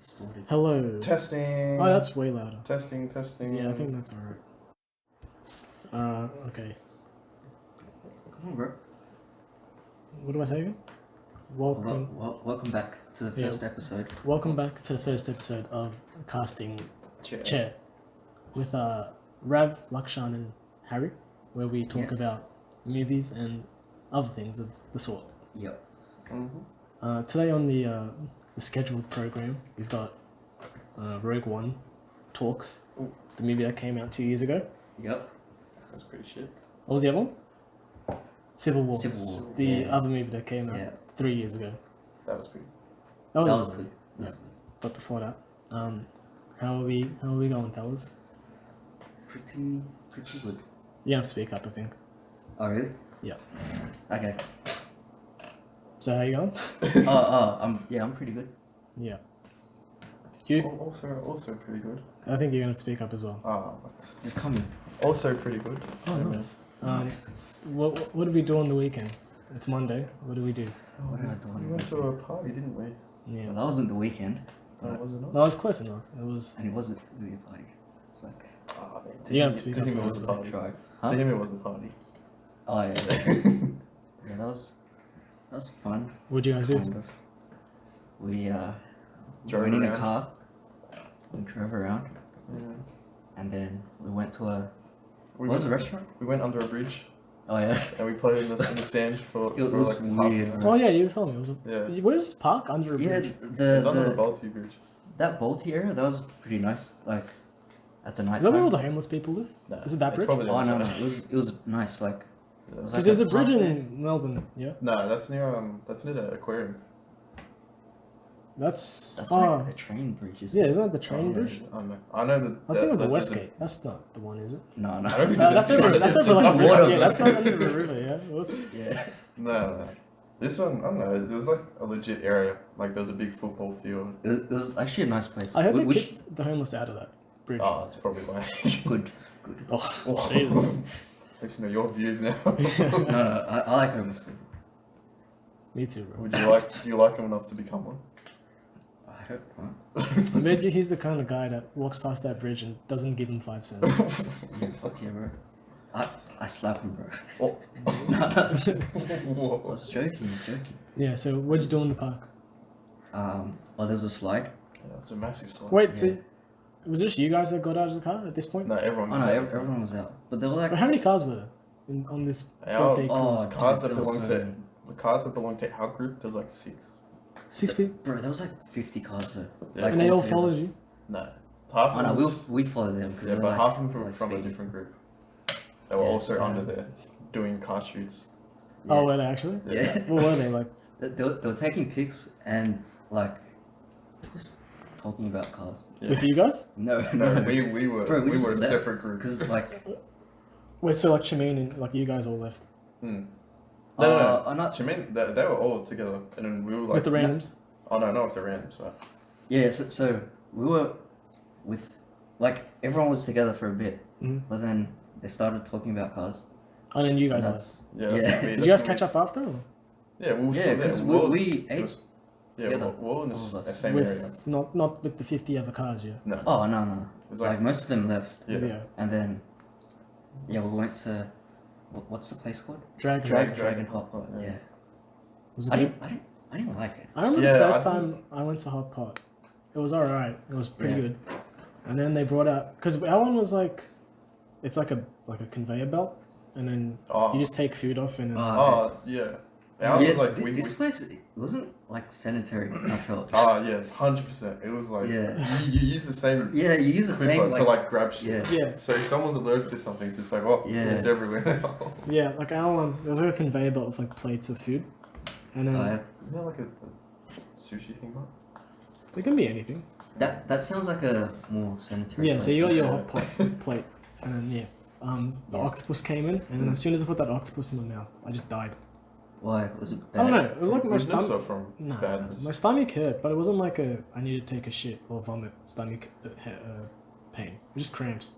Distorted. Hello. Testing. Oh, that's way louder. Testing. Yeah, I think that's alright. Okay. Come on, bro. What do I say again? Welcome. Welcome back to the Yeah. first episode. Welcome back to the first episode of Casting Chair with Rav, Lakshan, and Harry, where we talk Yes. about movies and other things of the sort. Yep. Mm-hmm. Today on the scheduled program, we've got Rogue One Talks, Ooh. the movie that came out 2 years ago. Yep. That's pretty shit. What was the other one? Civil War. Civil War. The Yeah. other movie that came out Yeah. 3 years ago. That was pretty. That That was, was a good good. one. That was good. But before that, how are we going, fellas? Pretty good. You have to speak up, I think. Oh really? Yeah. Okay. So how you going? I'm pretty good. Yeah. You? Also pretty good. I think you're gonna speak up as well. That's It's coming. also pretty good. Oh, nice. Nice. What did we do on the weekend? It's Monday. What did we do? What did I do on We the went to weekend? a party, didn't we? Yeah. Well, that wasn't the weekend, Oh, was it not? No, it was close enough. It was. and it wasn't really a party. It's like Oh, man. You have to speak to up him for it was a us, party. try. To Huh? him it was a party. Oh yeah. Yeah, that was fun. What did you guys do? Kind of. We Drove went in a around. car. We drove around, Yeah. and then we went to a. We What was went, the restaurant? we went under a bridge Oh yeah. and we played in the stand for, It for was like weird, half an Oh hour. yeah, you told me it was. Yeah. Where's this park under a Yeah, bridge? It was under the the Balti Bridge. that Balti area that was pretty nice. Like at the night Is that where all time. the homeless people live? No, Is it that it's bridge? probably the Oh no, other no, side. it was nice. Like Yeah. it was Because like there's a bridge park in Melbourne. Yeah. No, that's near the aquarium. That's. That's oh. like a train bridge, isn't Yeah, it? isn't that the train bridge? I know that. I was thinking of the that- Westgate. That's not the one, is it? No, no. I don't think That's over. That's over like a There's river. water, Yeah, bro. that's not under the river. Yeah. Whoops. Yeah. No. This one, I don't know. It was like a legit area. Like there was a big football field. It was actually a nice place. I heard they We kicked the homeless out of that bridge. Oh, that's probably why. good. Oh, Jesus. I've seen your views now. No, I like homeless people. Me too, bro. Do you like him enough to become one? I hope not. I bet you he's the kind of guy that walks past that bridge and doesn't give him 5 cents. Yeah, fuck yeah, bro. I slap him, bro. Oh. No, I Whoa. was joking. Yeah, so what'd you do in the park? Well, there's a slide. Yeah, it's a massive slide. Wait, Yeah. so was it just you guys that got out of the car at this point? No, everyone. Oh no, was out. everyone was out, but they were like, How many cars were there on this Our birthday oh, cruise? cars dude, that there was belong so to many. the cars that belong to our group. There's like 6. 6 people? bro, there was like 50 cars there. Yeah. Like, And they all altogether. followed you? No, half. Oh of no, them- we followed them because Yeah, they were but like, half of them were like from a speeding. different group. They were Yeah, also yeah. under there doing car shoots. Oh, were they actually? Yeah. What were they like? They were taking pics and like just talking about cars. Yeah. With you guys? No, No, we were Bro, we just were a left separate group. because like Wait, so like Shemeen and like you guys all left? Hmm. No. I'm not. Jermaine, they were all together, and then we were like. With the randoms? Oh no, not with the randoms. But Yeah, so we were with like everyone was together for a bit, Mhm. but then they started talking about cars. And then you And guys left. that's yeah. Yeah. That's me, Did you guys that's catch me. up after? Or? Yeah, we were Yeah, still there. 'cause all- we it ate was- together. we're all in the All of us. same area. With not with the 50 other cars, yeah. No. Oh no, It was like like most of them left, yeah. and then yeah, we went to what's the place called? Dragon. Dragon Hop. Oh, yeah. Yeah, Was it I good? didn't even like it. I remember Yeah, the first I time I went to Hot Pot. It was alright. It was pretty Yeah. good. And then they brought out because our one was like, it's like a conveyor belt, and then Oh. you just take food off and then. Oh yeah. Ours yeah, was like this place it wasn't like sanitary. I felt. Oh yeah, 100%. It was like Yeah. you use the same Yeah, you use the same clipper like, to like grab shit. yeah. yeah, So if someone's allergic to something, it's just like oh Yeah. it's everywhere now. yeah. Like our one, there was like a conveyor belt with like plates of food, and then Oh, yeah. Isn't that like a sushi thing, bro? it can be anything. That sounds like a more sanitary. Yeah. place So you got than- your Hot Pot plate, and then the Yeah. octopus came in, and then as soon as I put that octopus in my mouth, I just died. Why was it I bad? don't know. It was like my Goodness stomach. or from Nah, badness? my stomach hurt, but it wasn't like I needed to take a shit or vomit stomach pain. It was just cramps.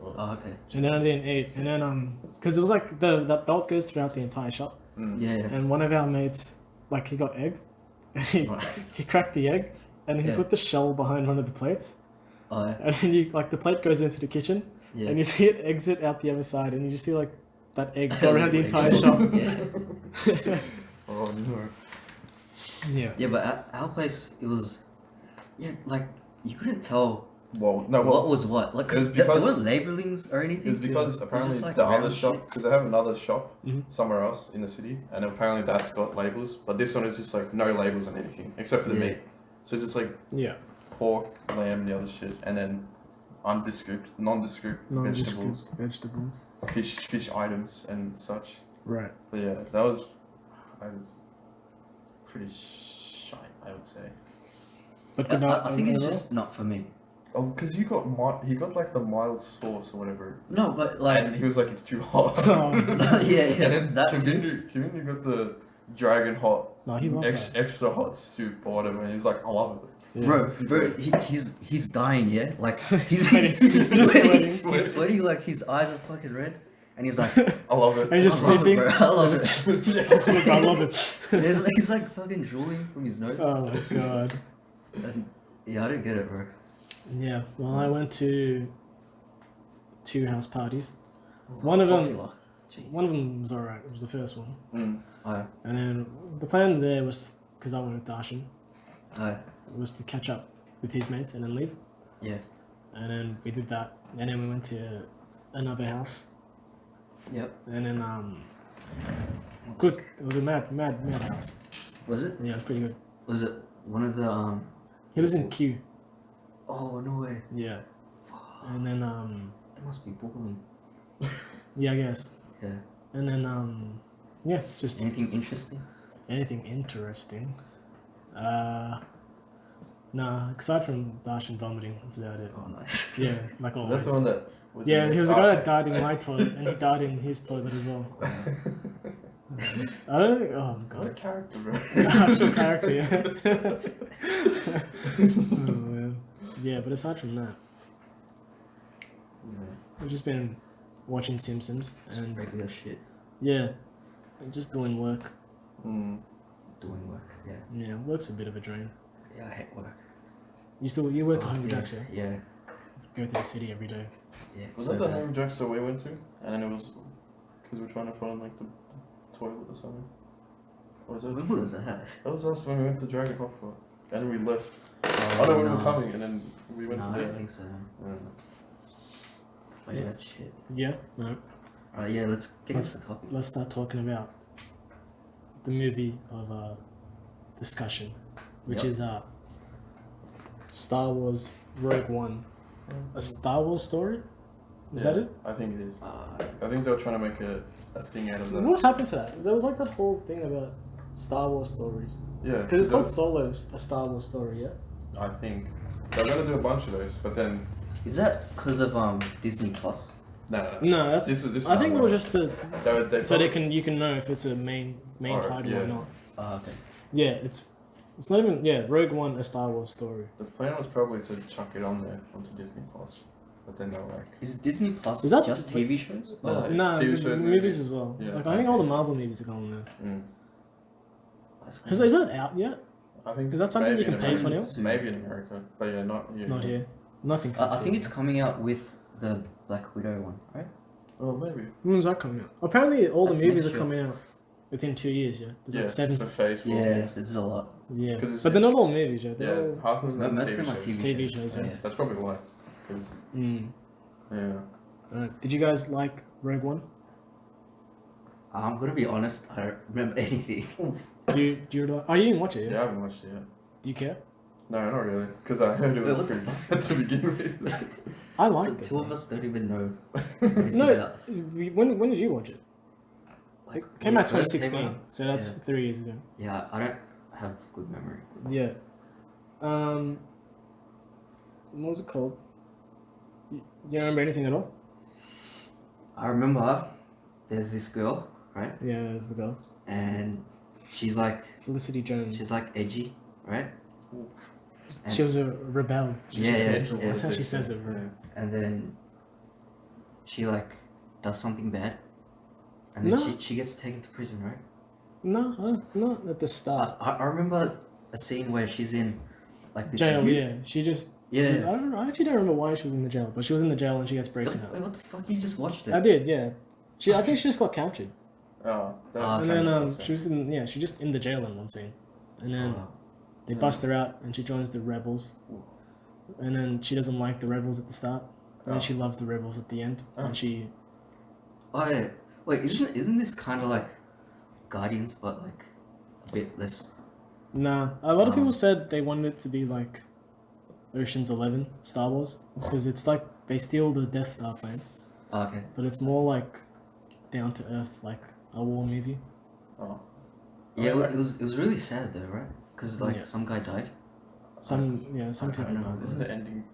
Oh, okay. And then I didn't eat. And then because it was like that belt goes throughout the entire shop. Mm. Yeah. And one of our mates, like he got egg, and he Nice. he cracked the egg, and he Yeah. put the shell behind one of the plates, Oh yeah. and then you like the plate goes into the kitchen, Yeah. and you see it exit out the other side, and you just see like that egg go around the entire Egg. shop. Yeah. Oh no. Yeah. Yeah, but at our place it was, yeah, like you couldn't tell Well, no, what well, was what. Like, it was 'cause there because- weren't labelings or anything. it's because It was apparently just, like, the other round shop, shit. because I have another shop Mhm. somewhere else in the city, and apparently that's got labels, but this one is just like no labels on anything except for the Yeah. meat. So it's just like Yeah. pork, lamb, the other shit, and then nondescript vegetables, Vegetables. fish items, and such. Right. But yeah, that was pretty shite, I would say. But Yeah, good night. I think it's overall. just not for me. Oh, because he got like the mild sauce or whatever, No, but and like, he was like, it's too hot. Oh. yeah, And then that too. Kimini got the dragon hot, No, he loves that. extra hot soup or whatever, and he's like, I love it. Yeah. Bro, he's dying, yeah? Like, he's sweating. he's Just sweating. sweating. He's sweating, like, his eyes are fucking red. And he's like, I love it. And he's just I love sleeping. it, bro. I love it. Look, I love it. He's like fucking drooling from his nose. Oh my god. And, yeah, I don't get it, bro. Yeah. Well, I went to 2 house parties. One of them- Popular. Jeez. One of them was alright. It was the first one. Mm. Oh, And then the plan there was, because I went with Darshan, oh, was to catch up with his mates and then leave. yeah. And then we did that. And then we went to another house. Yep. And then good. It was a mad house. Was it? Yeah, it was pretty good. Was it one of the He lives in Kew. Oh no way. Yeah. And then That must be boiling. yeah, I guess. Yeah. And then yeah, just Anything interesting? anything interesting. Nah, aside from Darshan vomiting, that's about it. Oh nice. Yeah, like Is that always. the one that was Yeah, in he was the guy that okay. died in my toilet, and he died in his toilet as well. I don't think. Oh What a god, character, bro. actual character. Yeah. Oh man. Yeah, but aside from that, I've just been watching Simpsons and Regular shit. yeah, just doing work. Mm. Doing work. Yeah. Yeah, work's a bit of a drain. Yeah, I hate work. You work at Oh, Hungry yeah. Jack's, yeah? Yeah. Go to the city every day. Yeah. It's Was so that the bad. home Jacks that we went to? And then it was because we were trying to find like the toilet or something. Or was it? When was that? That was us when we went to Dragon Hopper. And then we left. Oh, I know we were coming and then we went no, to I there. don't think so. Yeah. But yeah, that shit. Yeah, no. Alright, yeah, let's get Let's- into the topic. Let's start talking about the movie of discussion, which Yep. is Star Wars Rogue One. A Star Wars story? Was that it? I think it is. Uh, I think they were trying to make a thing out of that. What happened to that? There was like that whole thing about Star Wars stories. Yeah. Because it's called they- Solo, a Star Wars story, yeah? I think. They were going to do a bunch of those, but then. is that because of Disney Plus? No. No, that's. This is I think it was just to They so you can know if it's a main Alright, title or yeah. not. Okay. Yeah, it's not even Rogue One, a Star Wars story. The plan was probably to chuck it on there onto Disney Plus, but then they were like, Is Disney Plus Is that just like- TV shows? No, it's No, TV the shows, movies movies. as well. Yeah. Like I think all the Marvel movies are going there. mm. That's Is that out yet? I think. Is that something maybe you can in pay for America. now? Maybe in America, but yeah, not here. Not here. Nothing. I comes think here. it's coming out with the Black Widow one, right? Oh, maybe. When's that coming out? Apparently, all That's the movies next are year. coming out within 2 years. Yeah, there's Yeah, like 7. the Phase 4. Yeah, this is a lot. Yeah, 'Cause it's- but they're not it's- all movies. Yeah, they're Yeah, all. half of them Most are of them are TV shows. TV shows, yeah. That's probably why. 'Cause, Mm. yeah. Alright. Did you guys like Rogue One? I'm gonna be honest, I don't remember anything. Do you like? Oh, you didn't watch it. Yeah, Yeah. I haven't watched it yet. Do you care? No, not really. Because I heard it Wait, was what the pretty bad to begin with. I So liked it. two of us don't even know. No, when did you watch it? Like, It came when out it first came 2016, out. so that's Yeah. 3 years ago. Yeah, I don't have good memory. Yeah. What was it called? You don't remember anything at all? I remember there's this girl, right? Yeah, there's the girl. And she's like Felicity Jones. edgy, right? And, She was a rebel. Yeah, She yeah, said. yeah. That's how she says it, bro. and then she like does something bad. And then No. she gets taken to prison, right? No, not at the start. I remember a scene where she's in like this Jail, review? yeah. She just. Yeah. I don't know. I actually don't remember why she was in the jail, but she was in the jail and she gets Wait, broken out. what the fuck? You just watched it? I did, yeah. I think she just got captured, Oh, that Ah, and okay. then she was in, yeah, she just in the jail in one scene, and then Oh. they bust her out and she joins the rebels, and then she doesn't like the rebels at the start, and then Oh. she loves the rebels at the end, Oh. and she. Oh yeah. Wait, isn't this kind of like Guardians, but like a bit less? Nah, a lot of people Um. said they wanted it to be like Ocean's 11 Star Wars because it's like they steal the Death Star plans, Oh, okay. but it's more like down to earth, like a war movie. Oh. Yeah, I- it was really sad though, right? Because like Yeah. some guy died. Some I people don't know. don't. Isn't the ending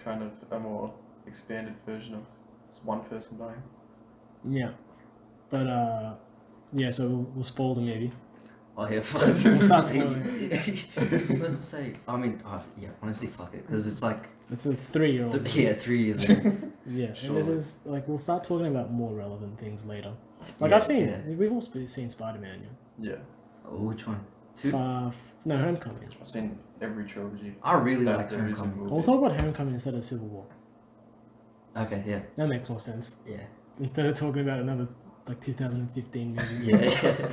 kind of a more expanded version of just one person dying? Yeah, but yeah. So we'll spoil the movie. Oh yeah, fuck. We'll start spoiling. You're supposed to say. I mean, yeah. Honestly, fuck it, because it's like It's a 3-year-old. yeah, 3 years ago. Yeah, Sure. and this is like we'll start talking about more relevant things later. Like Yeah, I've seen, yeah. we've all seen Spider-Man. Yeah. Oh, which one? 2? No, Homecoming. I've seen every trilogy. I really that like there is a Homecoming. movie. We'll talk about Homecoming instead of Civil War. Okay, yeah, That makes more sense yeah, instead of talking about another like 2015 movie. yeah.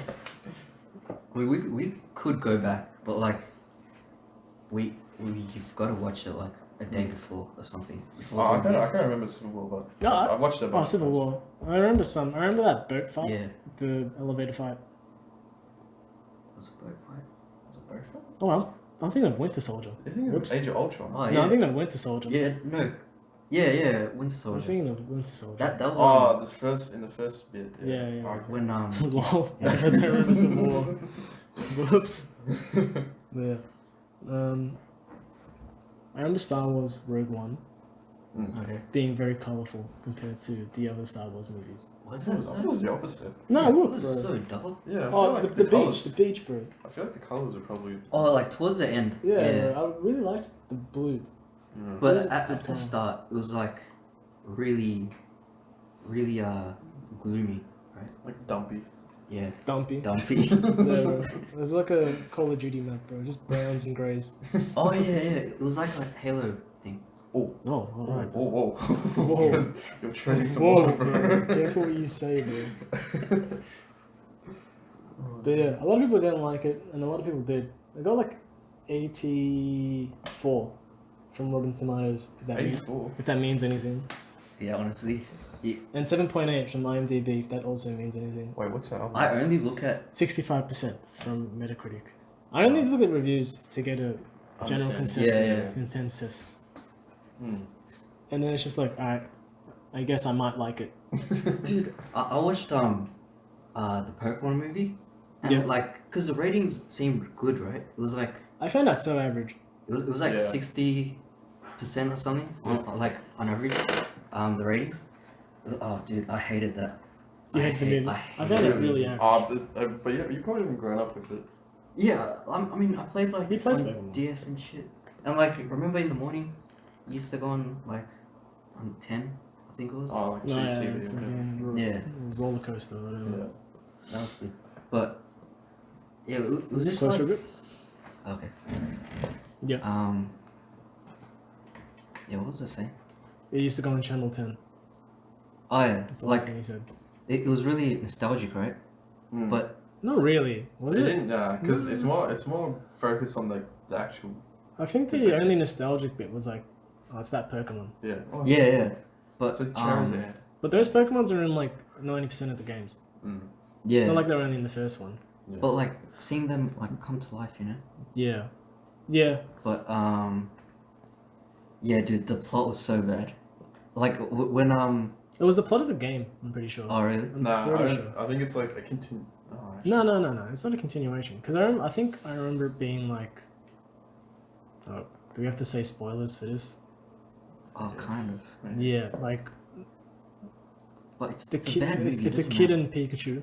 I mean, we could go back, but like, you've got to watch it like a day before or something. Before Oh, I doing can't this. remember Civil War, but No, I watched it. a Oh, bunch of Civil times. War. I remember that boat fight. Yeah, The elevator fight. was a boat fight. Was it both of them? Oh, I'm thinking of Winter Soldier. I think it Whoops. was Age of Ultron. Oh No, yeah, I'm thinking of Winter Soldier. yeah, no, yeah, Winter I'm Soldier. thinking of Winter Soldier. That was Oh, in the first bit. Yeah, yeah. Okay. when Lol. Yeah. I don't remember Civil War. Whoops. Yeah. I remember Star Wars Rogue One Okay. being very colourful compared to the other Star Wars movies. Was I thought it was the opposite. No, It look, was bro. so dull. Yeah, I feel Oh, like the colours, beach, bro. I feel like the colors are probably. Oh, like towards the end. Yeah, bro, I really liked the blue. Mm. But It was a at good the colour. start, it was like really gloomy. Like dumpy. Yeah, Dumpy. dumpy. Yeah, bro. It was like a Call of Duty map, bro. Just browns and greys. Oh yeah, it was like a Halo thing. Oh, alright. Whoa. Whoa. You're treading some Whoa, water, bro. bro. Careful what you say, bro. But yeah, a lot of people didn't like it, and a lot of people did. It got like 84 from Rotten Tomatoes, if that means anything. Yeah, honestly, And 7.8 from IMDb, if that also means anything. Wait, what's that? I only look at 65% from Metacritic. I only look at reviews to get a general Understand. consensus. Hmm. And then it's just like, alright, I guess I might like it. dude. I watched the Pokemon movie, and Yeah. like, cause the ratings seemed good, right? It was like I found that so average. it was like Yeah. 60% or something on average. The ratings. Oh, dude, I hated that. You hate the movie? I found it hated really average. But yeah, you probably haven't grown up with it. Yeah, I mean, I played like He plays on Pokemon. DS and shit. And like, remember in the morning, you used to go on like on 10, I think it was. Oh, like No, Cheese yeah, TV. or whatever. Yeah. Roller coaster, whatever. Yeah. That was good. But yeah, it was just Closer like, a bit? okay. Yeah. Yeah, what was I saying? It used to go on Channel 10. Oh yeah, That's the like last thing he said. it was really nostalgic, right? Mm. But Not really, was It it? didn't, yeah, because it's more focused on the actual. I think the Detective. only nostalgic bit was like, oh, it's that Pokemon. Yeah. Oh, yeah. But It's a Charizard. But those Pokemons are in like 90% of the games. Mm. yeah. It's not like they're only in the first one. Yeah. But like seeing them like come to life, you know. Yeah. Yeah. But yeah, dude, the plot was so bad. Like when It was the plot of the game, I'm pretty sure. oh really? I'm Nah, pretty sure. I think it's like a continue. Oh, actually. No. It's not a continuation. Because I think I remember it being like. Oh, do we have to say spoilers for this? Oh, Yeah. kind of. Maybe. Yeah, like But it's the a kid. bad movie. It's a doesn't kid matter. and Pikachu,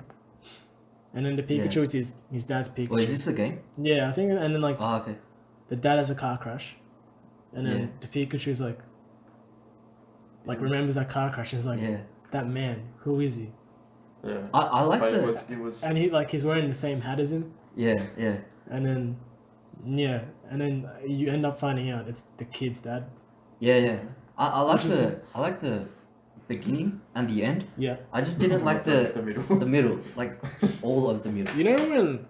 and then the Pikachu is his dad's Pikachu. Wait, is this a game? Yeah, I think, and then like Oh, okay. the dad has a car crash, and then Yeah. the Pikachu's like remembers that car crash. And is like, Yeah. that man, who is he? Yeah. I like But the it was. And he's wearing the same hat as him, yeah. and then Yeah, and then you end up finding out it's the kid's dad. Yeah. I like Which is I like the beginning and the end. Yeah. I just didn't like the middle. the middle, like all of the middle. You know when.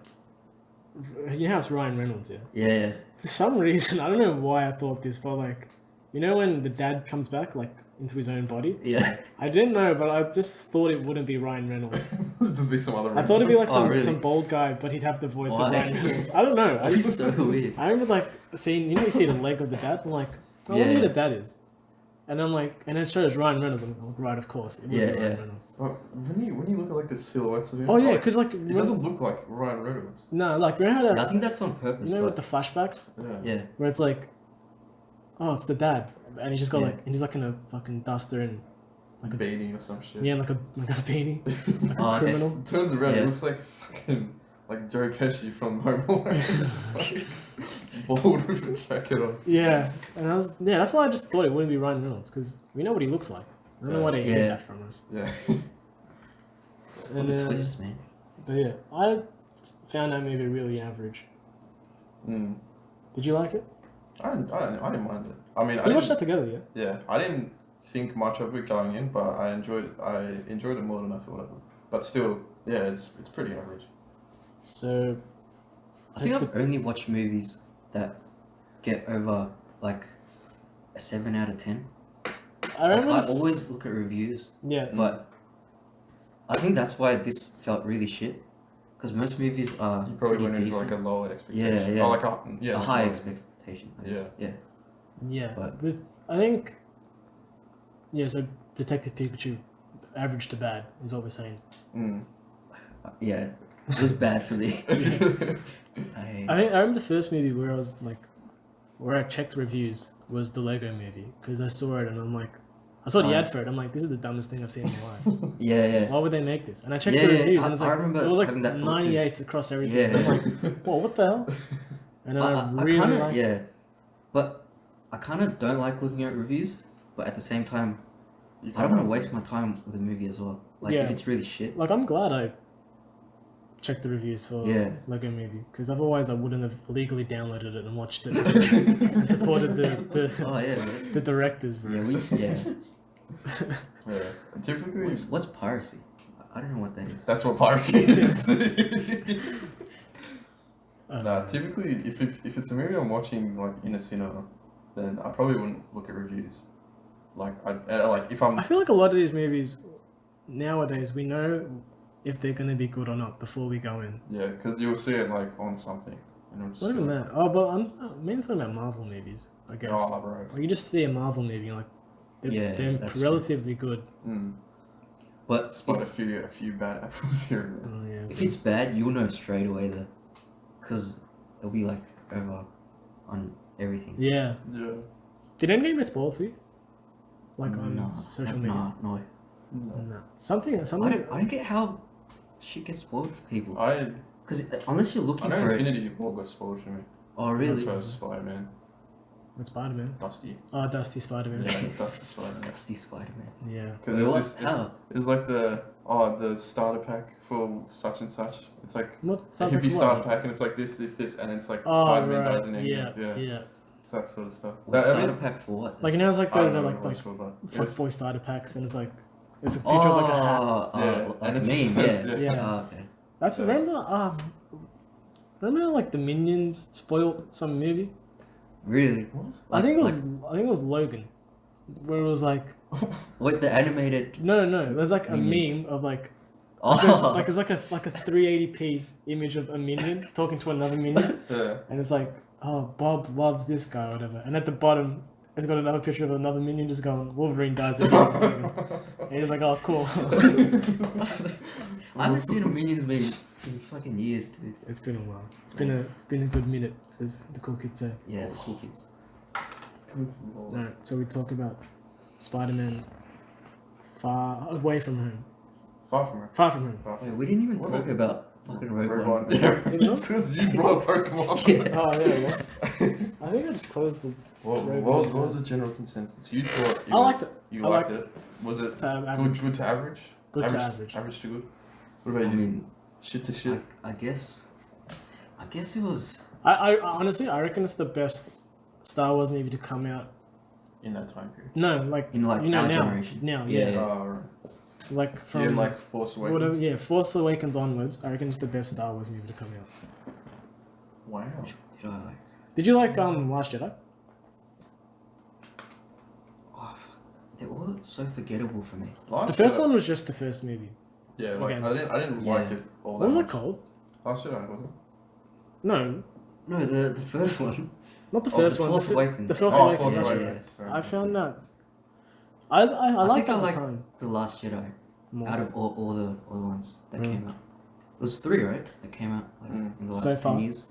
You know how it's Ryan Reynolds, yeah? Yeah. For some reason, I don't know why I thought this, but like, you know when the dad comes back, like, into his own body? Yeah. I didn't know, but I just thought it wouldn't be Ryan Reynolds. Just be some other. I thought it'd be like Oh, really? some bald guy, but he'd have the voice Why? of Ryan Reynolds. I don't know. I It's just so weird. I remember like seeing you see the leg of the dad. I'm like, I wonder Yeah. who the dad is. And I'm like, and it shows Ryan Reynolds. I'm like, right, of course. It would Yeah, be Ryan yeah. Reynolds. Well, when you look at like the silhouettes of him. Oh yeah, like, because like it doesn't look like Ryan Reynolds. no, like remember how I that, think that's on purpose. you know with but, the flashbacks Yeah. yeah. where it's like, oh, it's the dad, and he's just got Yeah. like, and he's like in a fucking duster and like a Beanie or some shit. yeah, like a beanie, like Oh, a okay. criminal. It turns around, Yeah. it looks like fucking like Joe Pesci from Home Alone. It's just like bald with a jacket on. Yeah, and that's why I just thought it wouldn't be Ryan Reynolds because we know what he looks like. I don't know why they hid Yeah. that from us. Yeah. What And a then- twist, man. But yeah, I found that movie really average. Mm. Did you like it? I didn't mind it. I mean, We watched that together, yeah. yeah, I didn't think much of it going in, but I enjoyed it more than I thought I would. But still, yeah, it's pretty average. So I think Like I've only watched movies that get over like a 7 out of 10. I remember. I always look at reviews, Yeah, but I think that's why this felt really shit. Because most movies are You probably pretty went into decent. like a lower expectation. Yeah. Or like a like high lower- expectation. I guess. Yeah. yeah. But- With I think, yeah. So Detective Pikachu, average to bad is what we're saying. Mm. Yeah. It was bad for me. I remember the first movie where I was like, where I checked reviews was the Lego movie because I saw it and I'm like, I saw the Oh. ad for it. I'm like, this is the dumbest thing I've seen in my life. Yeah. Why would they make this? And I checked Yeah, the yeah, reviews I- and it's I like remember it was like having that thought too. 98s across everything. Yeah. I'm like, whoa, what the hell? And then I really kinda, liked it. yeah. But I kind of don't like looking at reviews, but at the same time, You I don't want to can't- waste my time with a movie as well. Like, Yeah. if it's really shit. Like I'm glad I checked the reviews for Yeah. Lego Movie because otherwise I wouldn't have legally downloaded it and watched it and supported Oh, yeah. Man. the directors. Bro. Yeah. Yeah. Typically, What's piracy? I don't know what that is. that's what piracy is. Um, Nah, typically, if it's a movie I'm watching like in a cinema, then I probably wouldn't look at reviews. Like like if I'm I feel like a lot of these movies nowadays we know if they're gonna be good or not before we go in. yeah, because you'll see it like on something. And it'll just Not even go, that. Oh, but I'm mainly talking about Marvel movies. I guess. Oh, right. Like you just see a Marvel movie, you're like Yeah, they're that's true. relatively good. Mm. But Spot a few bad apples here and there. Oh yeah. if it's bad, you'll know straight away though. Because it'll be like over on everything. Yeah. Yeah. Did Endgame get spoiled for you? Like on No, social media? No. No. No. Something. I don't get how shit gets spoiled for people. I Because unless you're looking know for it. Infinity War got spoiled for me. Oh, really? That's why Spider-Man. With Spider Man. Dusty. Oh, Dusty Spider Man. Yeah, Dusty Spider-Man. Dusty Spider-Man. Yeah. Because it was What? just How? it's like the starter pack for such and such. It's like What? a Starter hippie Pack starter what? pack, and it's like this, and it's like Oh, Spider-Man right. dies in Yeah. Endgame. Yeah. It's that sort of stuff. What That- I starter mean, pack for what? Like you know, it's like I don't those know are what like it was for, but it fuck was- boy starter packs, and it's a picture Oh, of like a hat. Yeah, like and a it's meme, just- yeah. Yeah. Oh, okay. That's Yeah. remember like the Minions spoiled some movie. Really? I think it was Logan, where it was like Wait, the animated. no. There's like a Minions. meme of like Oh, there's like a 380p image of a minion talking to another minion, Yeah. and it's like, oh, Bob loves this guy or whatever, and at the bottom it's got another picture of another minion just going, Wolverine dies again. And he's like, oh, cool. I haven't seen a Minions movie in fucking years, dude. It's been a while. It's been a good minute, as the cool kids say. Yeah, the cool kids. Alright, so we talk about Spider-Man far away from home. Far from her. Far from home. Wait, we didn't even What talk a- about fucking Rogue One. One. Yeah, because you brought Pokemon. Yeah. Oh yeah, what? I think I just closed the What was the general consensus? You thought I liked it. You I liked liked it. Was it average. good to average? Good to average. Average to good. What I about you? mean, Shit to shit. I guess it was I honestly, I reckon it's the best Star Wars movie to come out. In that time period. No, like In like you know our now, generation. now, Yeah. yeah, Right. like from Yeah, like Force Awakens. whatever, yeah, Force Awakens onwards. I reckon it's the best Star Wars movie to come out. Wow. Did I like? Did you like Last Jedi? Oh, fuck. They're all so forgettable for me. Last The first Jedi- one was just the first movie. Yeah, like Again. I didn't Yeah. like it all What that was it much. called? Last Jedi, was it? No, No, the first one. not the Oh, first the one. Force Awakens. The Force Oh, Awakens. Force That's right. Awakens. Sorry. I found that. I liked think it I at the like time. The Last Jedi. More. Out of all the ones that Mm. came out. It was 3, right? That came out like, in the So last far. 10 years.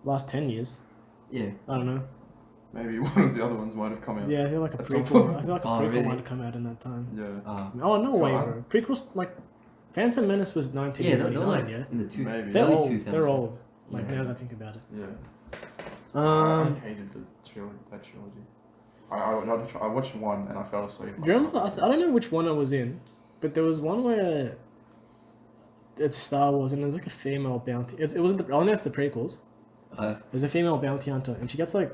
Last 10 years. Yeah. I don't know. Maybe one of the other ones might have come out. Yeah, I feel like a At some prequel. point. I feel like a Oh, prequel really? might have come out in that time. Yeah. Oh no way, God. bro. Prequels like Phantom Menace was Yeah, 1989. they're like yeah. in the Maybe. They're early old. 2000s. They're old. Like Yeah. now that I think about it. Yeah. Um, I hated that trilogy. I watched one and I fell asleep. do you remember? I don't know which one I was in, but there was one where it's Star Wars and there's like a female bounty. It wasn't the. Oh, no, it's the prequels. There's a female bounty hunter and she gets like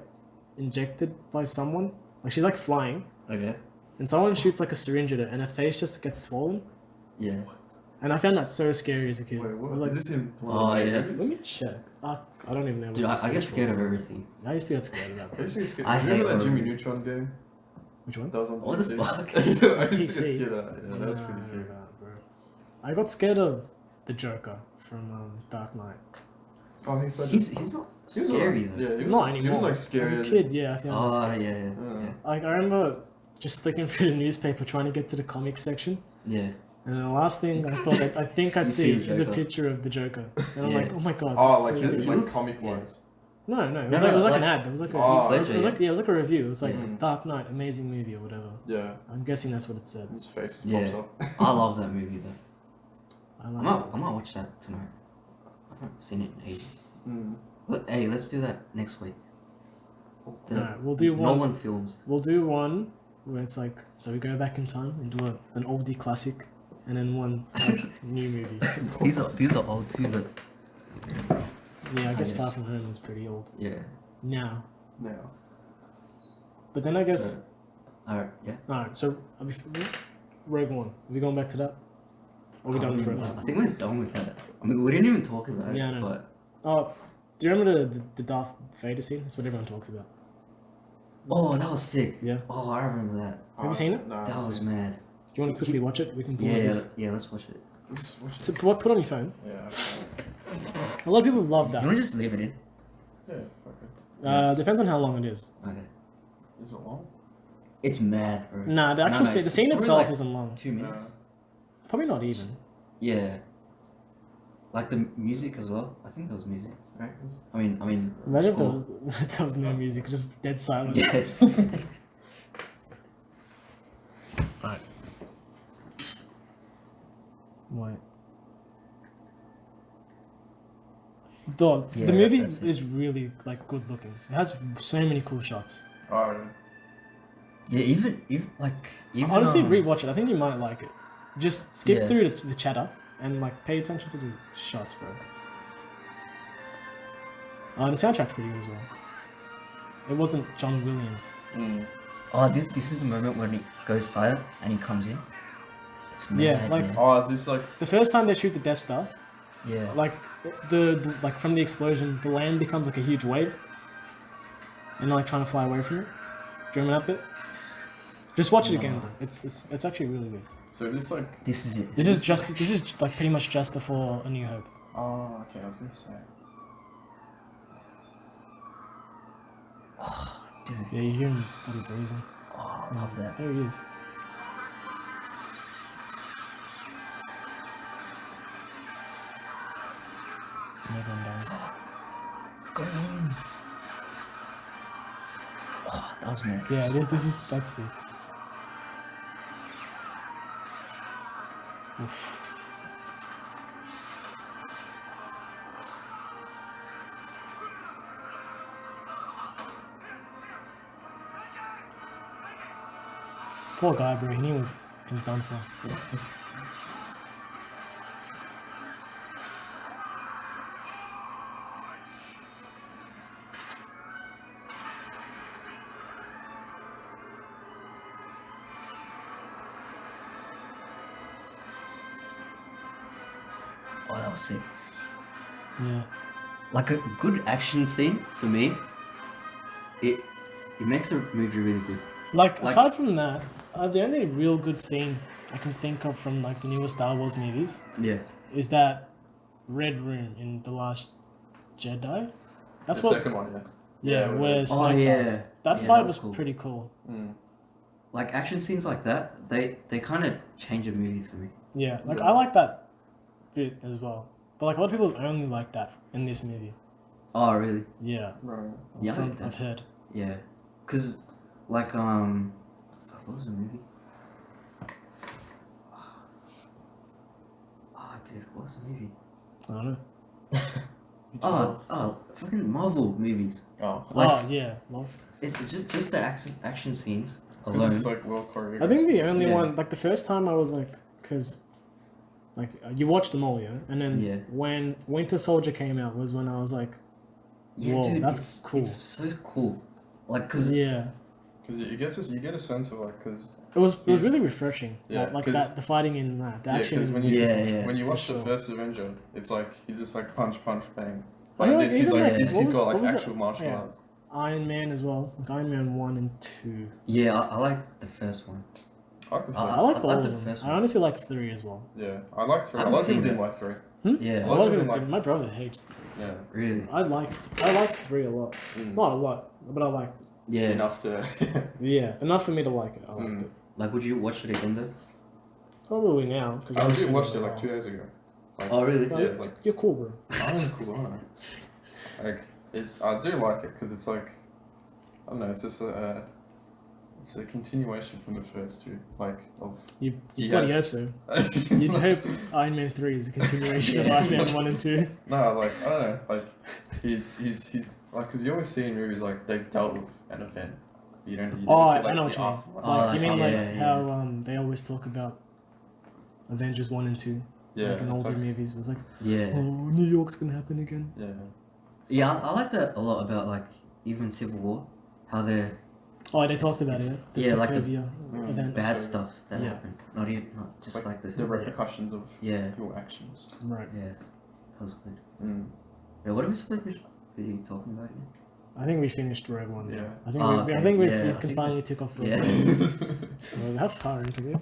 injected by someone. Like she's like flying Okay. and someone shoots like a syringe at her and her face just gets swollen. Yeah. And I found that so scary as a kid. Wait, I what? was like, Is this in? Oh, yeah. let me check. I don't even know. Dude, what to I get search scared for. of everything. I used to get scared of that. I Bro. used to get scared. I Remember hate that Jimmy horror. Neutron game? Which one? That was on What the PC. fuck? I used to get PC. scared of that. Yeah, that was pretty scary. Bro. I got scared of the Joker from Dark Knight. Oh, Heath Ledger. He's not He was scary alright. though. Yeah, he was, Not He anymore. was like scary. As a kid, yeah, I found that Oh, scary. yeah. Yeah. Like I remember just flicking through the newspaper trying to get to the comics section, Yeah. and the last thing I think I'd You see see the is a Joker. picture of the Joker, and I'm Yeah. like, oh my god. Oh, this like is so his scary. like looks- comic yeah. wise. No, it No, was no, like like- an ad. It was like a, Oh, it was Ledger, like yeah, it was like a review. It's like Mm. Dark Knight, amazing movie or whatever. Yeah, I'm guessing that's what it said. his face just Yeah. pops up. I love that movie though. I I like might, it. I might watch that tonight. I haven't seen it in ages. Mm. But hey, let's do that next week. The Alright, we'll do one. Nolan films. We'll do one where it's like, so we go back in time and do an oldie classic, and then one like, new movie. These are old too, but Yeah, I guess Yes. Far From Home is pretty old yeah. now. Now. But then I guess, Alright, yeah. alright, so are we, Rogue One, are we going back to that? Or are we done with Rogue I One? think we're done with that. I mean, we didn't even talk about Yeah, I it, know. but Oh, do you remember the Darth Vader scene? That's what everyone talks about. oh, that was sick. Yeah. Oh, I remember that. Have you seen it? No, I That haven't was seen it. mad. Do you want to quickly watch it? We can pause Yeah, this. yeah, let's watch it. Let's watch it. So put on your phone. Yeah. Okay. A lot of people love You that. wanna just leave it in? Yeah. Okay. Depends on how long it is. Okay. Is it long? It's mad, bro. Nah, the actual scene, the scene it's itself probably like isn't long. 2 minutes. Probably not even. Yeah. Like the music as well. I think there was music, right? I mean, Imagine if there score. was, there was no music, just dead silence. Yeah. Right. Wait. Dog, Yeah, the movie that's it. is really like good looking. It has so many cool shots. Oh, really? Yeah, even Honestly, rewatch it. I think you might like it. Just skip Yeah. through the chatter and like pay attention to the shots, bro. The soundtrack's pretty good as well. It wasn't John Williams. Mm. Oh, this is the moment when he goes silent and he comes in. It's mad, Yeah, like- man. Oh, is this like? The first time they shoot the Death Star, Yeah. like the like from the explosion, the land becomes like a huge wave, and they're like trying to fly away from it. Do you remember that bit? Just watch it again. No. Bro. It's actually really good. So is this like? This is it. This is like pretty much just before A New Hope. Oh, okay. I was gonna say. Dude. Yeah, you hear him bloody breathing. Oh, I love that. There he is. And everyone dies. Oh, that was mad. Yeah, that's it. Oof. Poor guy, bro. He knew he was done for. Oh, that was sick. Yeah. Like a good action scene for me. It makes a movie really good. Like, Like- aside from that, the only real good scene I can think of from like the newer Star Wars movies Yeah. is that Red Room in The Last Jedi. That's The what. second one, yeah. Yeah, Yeah, where oh, Snoke yeah. dies. That Yeah, fight that was was cool. pretty cool. Mm. Like action scenes like that, they kind of change a movie for me. Yeah, like Yeah. I like that bit as well. But like a lot of people only like that in this movie. Oh, really? Yeah. Right. Yeah, I from, like that. I've heard. Yeah. Cause like fuck, what was the movie? Oh, dude, what was the movie? I don't know. Oh, fucking Marvel movies. Oh. Like oh yeah, well, it's just the action scenes It's 'cause alone. it's like well choreographed. I think the only Yeah. one, like the first time I was like, because like you watched them all, yeah, and then Yeah. when Winter Soldier came out was when I was like, Yeah, whoa, dude, that's it's, cool. It's so cool. Like, cause Yeah, Because you get a sense of like, because it was He's- really refreshing. Yeah, like 'cause- that, the fighting in that, the action in when Winter you Soldier. when you watch for the sure. first Avenger, it's like he's just like punch bang. I Like feel this, like he's even like like- he's what was- got what like was it? actual martial Yeah. arts. Iron Man as well, like Iron Man 1 and 2. yeah, I like the first one. I like the I first. I liked I all like of the them. first I one. honestly like 3 as well. Yeah, I like 3. I A haven't lot of seen people didn't that. like 3. Yeah, A lot of people people, like- my brother hates 3. Yeah. really. I like 3 a lot. Mm. Not a lot, but I liked it. Yeah. Enough to. Yeah, enough for me to like it. I liked Mm. it. Like, would you watch it again though? Probably now because I actually watched it like 2 days ago. Like, Oh, really? Yeah, like You're cool, bro. I'm cool, aren't I? Like I do like it because it's like I don't know. It's just it's a continuation from the first two. Like of You He bloody hope has- so. You'd hope Iron Man 3 is a continuation of Yeah. Iron Man 1 and 2. No, like I don't know. Like he's like because you always see in movies like they've dealt with an event. You don't. You Oh, see, I like, know the what you mean. aftermath. Like, you mean yeah, like yeah. how they always talk about Avengers 1 and 2, Yeah, like in it's older like, movies. It was like, Yeah. oh, New York's gonna happen again. yeah. Yeah, I like that a lot about like even Civil War, how they're Oh, they talked about it's- it. The yeah, like the- Sokovia event. bad So- stuff that Yeah. happened. Not just like the the repercussions of yeah, your actions. Right. yeah. That was good. Mm. Yeah, what are we supposed to be talking about again? I think we finished Rogue One. Yeah. I think Oh, we, I okay. think we Yeah, I can think finally tick off Rogue Yeah. One. Well, how far into it?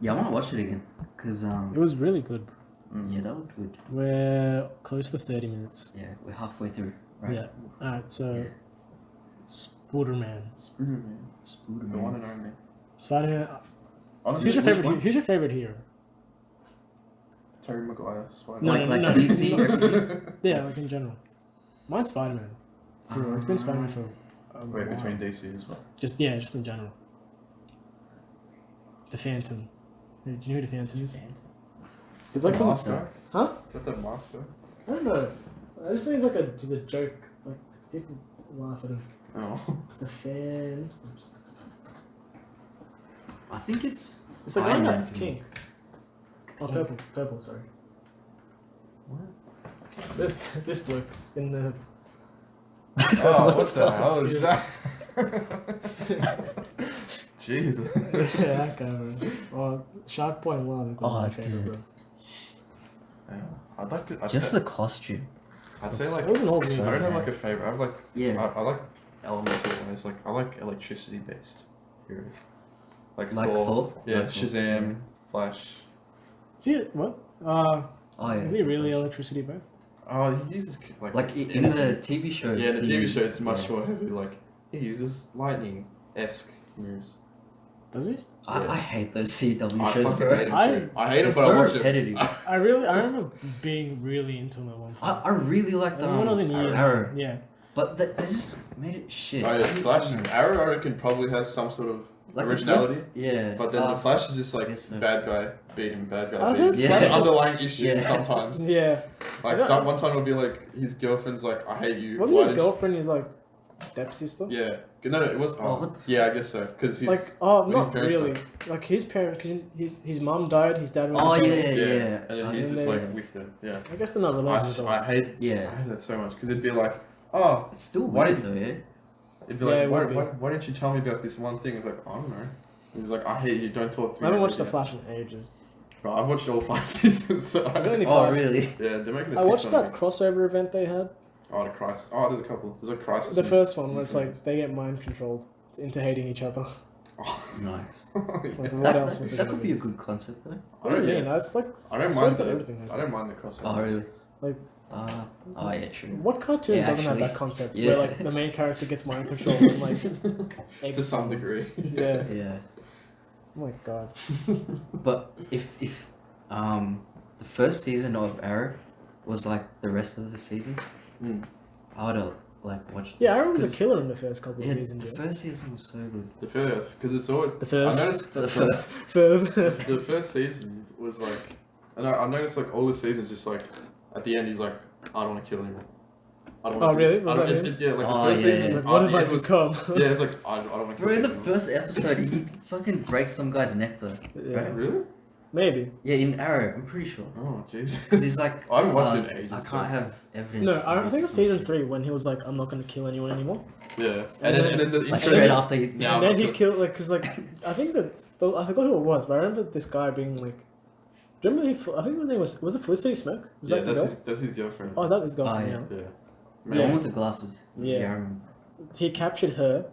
Yeah, I want to watch it again because It was really good. Bro. Mm. yeah, that looked good. We're close to 30 minutes. Yeah, we're halfway through. Right. Yeah. Alright, so Yeah. Spider-Man. Spider-Man, Spider-Man. the one and only. Spider-Man. Honestly, Who's your which favorite? one? Who's your favorite hero? Terry Maguire, Spider. No, Like no. DC, everything? Yeah, like in general. Mine's Spider-Man. For real. It's been Spider-Man for a Wait, while. between DC as well. Just just in general. The Phantom. Do you know who the Phantom is? It's like The some. master. Huh? Is that the master? I don't know. I just think he's a joke. Like people laugh at him. Oh. The fan. I think it's It's like Iron Iron Man Man for me. King. Oh, purple. Sorry. What? This bloke in the. Oh, what the fuck? hell is that? Jesus. Yeah, that guy, bro. Oh, Shark Boy and Lava. Oh, my favorite, dude. bro. Yeah, I'd like to. Just the costume. I'd say like. It was an old so I don't have bad. like a favorite. I have like. Yeah. I like elemental ones. Like I like electricity based heroes. Like Like Thor? Yeah, Like Thor. Shazam, Flash. Is he what? Oh yeah. Is he really electricity based? Oh, he uses Like in the TV show? Yeah, in the he TV used- show it's much yeah. more heavy. Like he uses lightning esque moves. Does he? Yeah. I hate those CW I shows, fucking bro. hate him I- too. I hate him, It's but so I watch repetitive. it. I remember being really into him at one point. I really liked When I was in uni. Arrow, Yeah. but they just made it shit. Oh yeah, Flash. Arrow, I reckon, probably has some sort of Like the originality. first- yeah. But then the Flash is just like guess so. bad guy beating bad guy. I've beating. heard Yeah. Flash There's was- underlying issues Yeah. sometimes. Yeah. Like Yeah. one time it'll be like his girlfriend's like, I hate you. Wasn't Why his did girlfriend his like stepsister? you-" Yeah. No, it was. Oh, what the yeah, I guess so. Because he's. Like, oh, when his not parents really. Like his parent, because his mom died, his dad went Oh, to jail. yeah. And then Oh, he's and just they- like with them. Yeah. I guess they're not I, related just, at all. I hate. I Yeah. hate that so much because it'd be like, oh, It's still Why weird did- though, yeah. it'd be Yeah, like, it would be. why didn't you tell me about this one thing? It's like, I don't know. He's like, I hate you. Don't talk to me. I haven't watched The Yeah. Flash in ages. Bro, I've watched all 5 seasons. So Is there any Oh, five? really? yeah, they're making a I watched 6 that crossover event they had. Oh, the Crisis. Oh, there's a couple. There's a Crisis. The in- first one where it's in- like they get mind controlled into hating each other. Oh, Nice. yeah. Like, what That, else was it that gonna could be a good concept though. I What do don't, you mean? yeah. That's like I don't swear mind to God, the. everything has I that. don't mind the crossovers. Oh, really? Like- Oh, yeah, true. What cartoon Yeah, doesn't have actually. that concept Yeah. where like the main character gets mind controlled and like To some degree. Yeah. Yeah. Oh my god. But if the first season of Arrow was like the rest of the seasons, Mm. I would have like watched. Yeah, Arrow was a 'Cause- killer in the first couple of Yeah, seasons. the Yeah. first season was so good. The first, because it's all. The first. I noticed The first. Further. the first season was like, and I noticed like all the seasons just like at the end he's like, I don't want to kill anyone. I don't Oh, wanna do really? this. I Was don't- that it's- yeah, like Oh, the first yeah, season. yeah. Like, what have I it was, become? Yeah, it's like I don't want to kill Bro, in the anyone. first episode, he fucking breaks some guy's neck though. Yeah. Right? Really? Maybe. Yeah, in Arrow, I'm pretty sure. Oh, jeez. Because he's like, I haven't watched it in ages. I so- can't have evidence. No, of I this think or it's some season shit. 3 when he was like, I'm not going to kill anyone anymore. Yeah, And and then the Like intro. straight just- after he. Yeah, And then but he the- killed, like, because, like, I think that, I forgot who it was, but I remember this guy being like, do you remember, I think her name was it Felicity Smoke? Was Yeah, that the girl? that's his girlfriend. Oh, is that his girlfriend? Oh, Yeah. Yeah. The one with the glasses. Yeah. I remember. He captured her,